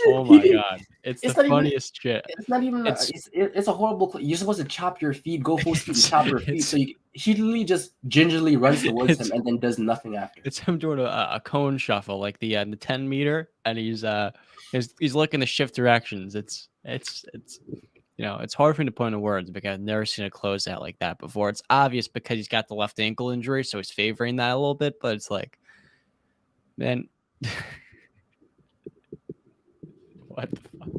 Oh my God. It's the funniest shit. It's not even, it's a horrible, you're supposed to chop your feet, go full speed and chop your feet. So he literally just gingerly runs towards him and then does nothing after. It's him doing a cone shuffle, like the 10 meter, and he's looking to shift directions. It's it's hard for me to put into words because I've never seen a closeout like that before. It's obvious because he's got the left ankle injury, so he's favoring that a little bit, but it's like, man, what the fuck?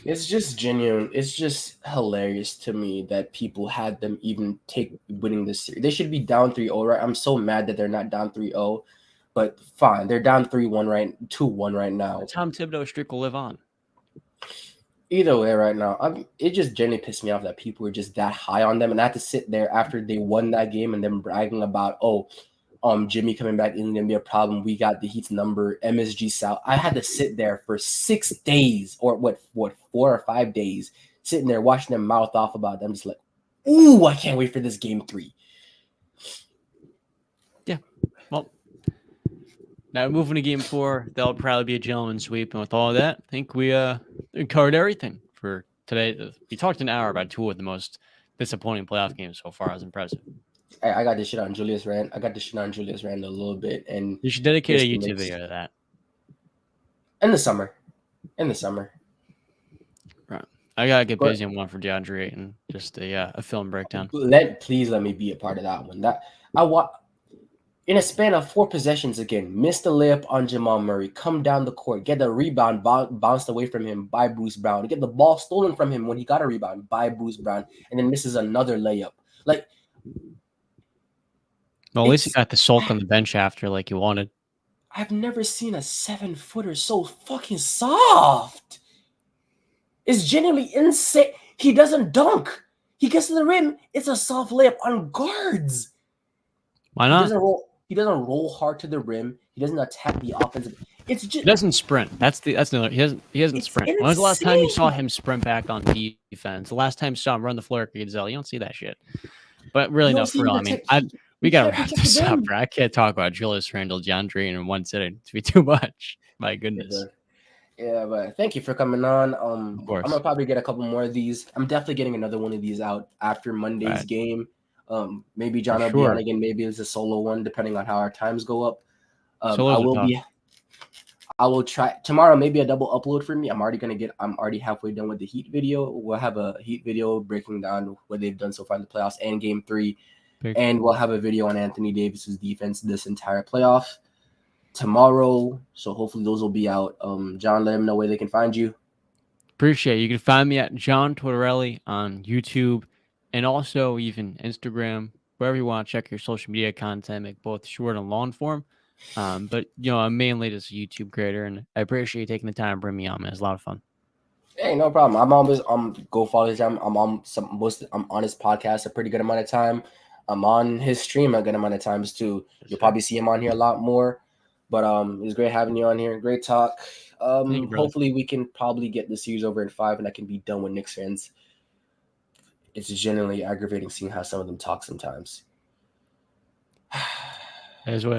It's just genuine. It's just hilarious to me that people had them even take winning this series. They should be down 3-0, right? I'm so mad that they're not down 3-0, but fine. They're down 2-1 right now. Tom Thibodeau streak will live on. Either way, right now, it just genuinely pissed me off that people were just that high on them, and I had to sit there after they won that game and them bragging about, Jimmy coming back isn't gonna be a problem. We got the Heat's number, MSG South. I had to sit there for 6 days, or what 4 or 5 days, sitting there watching them mouth off about them, just like, ooh, I can't wait for this game 3. Yeah, well, Now moving to game 4, that'll probably be a gentleman's sweep. And with all of that, I think we covered everything for today. We talked an hour about 2 of the most disappointing playoff games so far. It was impressive. I got this shit on Julius Randle. I got this shit on Julius Randle a little bit, and You should dedicate a the YouTube Knicks video to that. in the summer. In the summer. Right. I gotta get busy on one for DeAndre Ayton. Just a film breakdown. Please let me be a part of that one. That I want. In a span of 4 possessions again, missed the layup on Jamal Murray, come down the court, get the rebound bounced away from him by Bruce Brown, get the ball stolen from him when he got a rebound by Bruce Brown, and then misses another layup. Like, well, at least you got the sulk on the bench after like you wanted. I've never seen a 7-footer so fucking soft. It's genuinely insane. He doesn't dunk. He gets to the rim. It's a soft layup on guards. Why not? He doesn't roll hard to the rim. He doesn't attack the offensive. It's just he doesn't sprint. That's another. He doesn't sprint. Insane. When was the last time you saw him sprint back on defense? The last time you saw him run the floor at Gazelle, you don't see that shit. But really, no, for real. I mean, we gotta wrap this up, bro. I can't talk about Julius Randle, DeAndre in one sitting. It's be too much. My goodness. Yeah, but thank you for coming on. Of course. I'm gonna probably get a couple more of these. I'm definitely getting another one of these out after Monday's game. Maybe John will be on again. Maybe it's a solo one, depending on how our times go up. I will try tomorrow. Maybe a double upload for me. I'm already halfway done with the Heat video. We'll have a Heat video breaking down what they've done so far in the playoffs and Game 3, and we'll have a video on Anthony Davis's defense this entire playoff tomorrow. So hopefully those will be out. John, let them know where they can find you. Appreciate it. You can find me at John Tortorelli on YouTube. And also even Instagram, wherever you want to check your social media content, make both short and long form. But I'm mainly just a YouTube creator, and I appreciate you taking the time to bring me on, man. It's a lot of fun. Hey, no problem. I'm always go follow his time. I'm on his podcast a pretty good amount of time. I'm on his stream a good amount of times too. You'll probably see him on here a lot more. But it was great having you on here. Great talk. Hopefully we can probably get the series over in 5, and I can be done with Knicks fans. It's generally aggravating seeing how some of them talk sometimes. As well.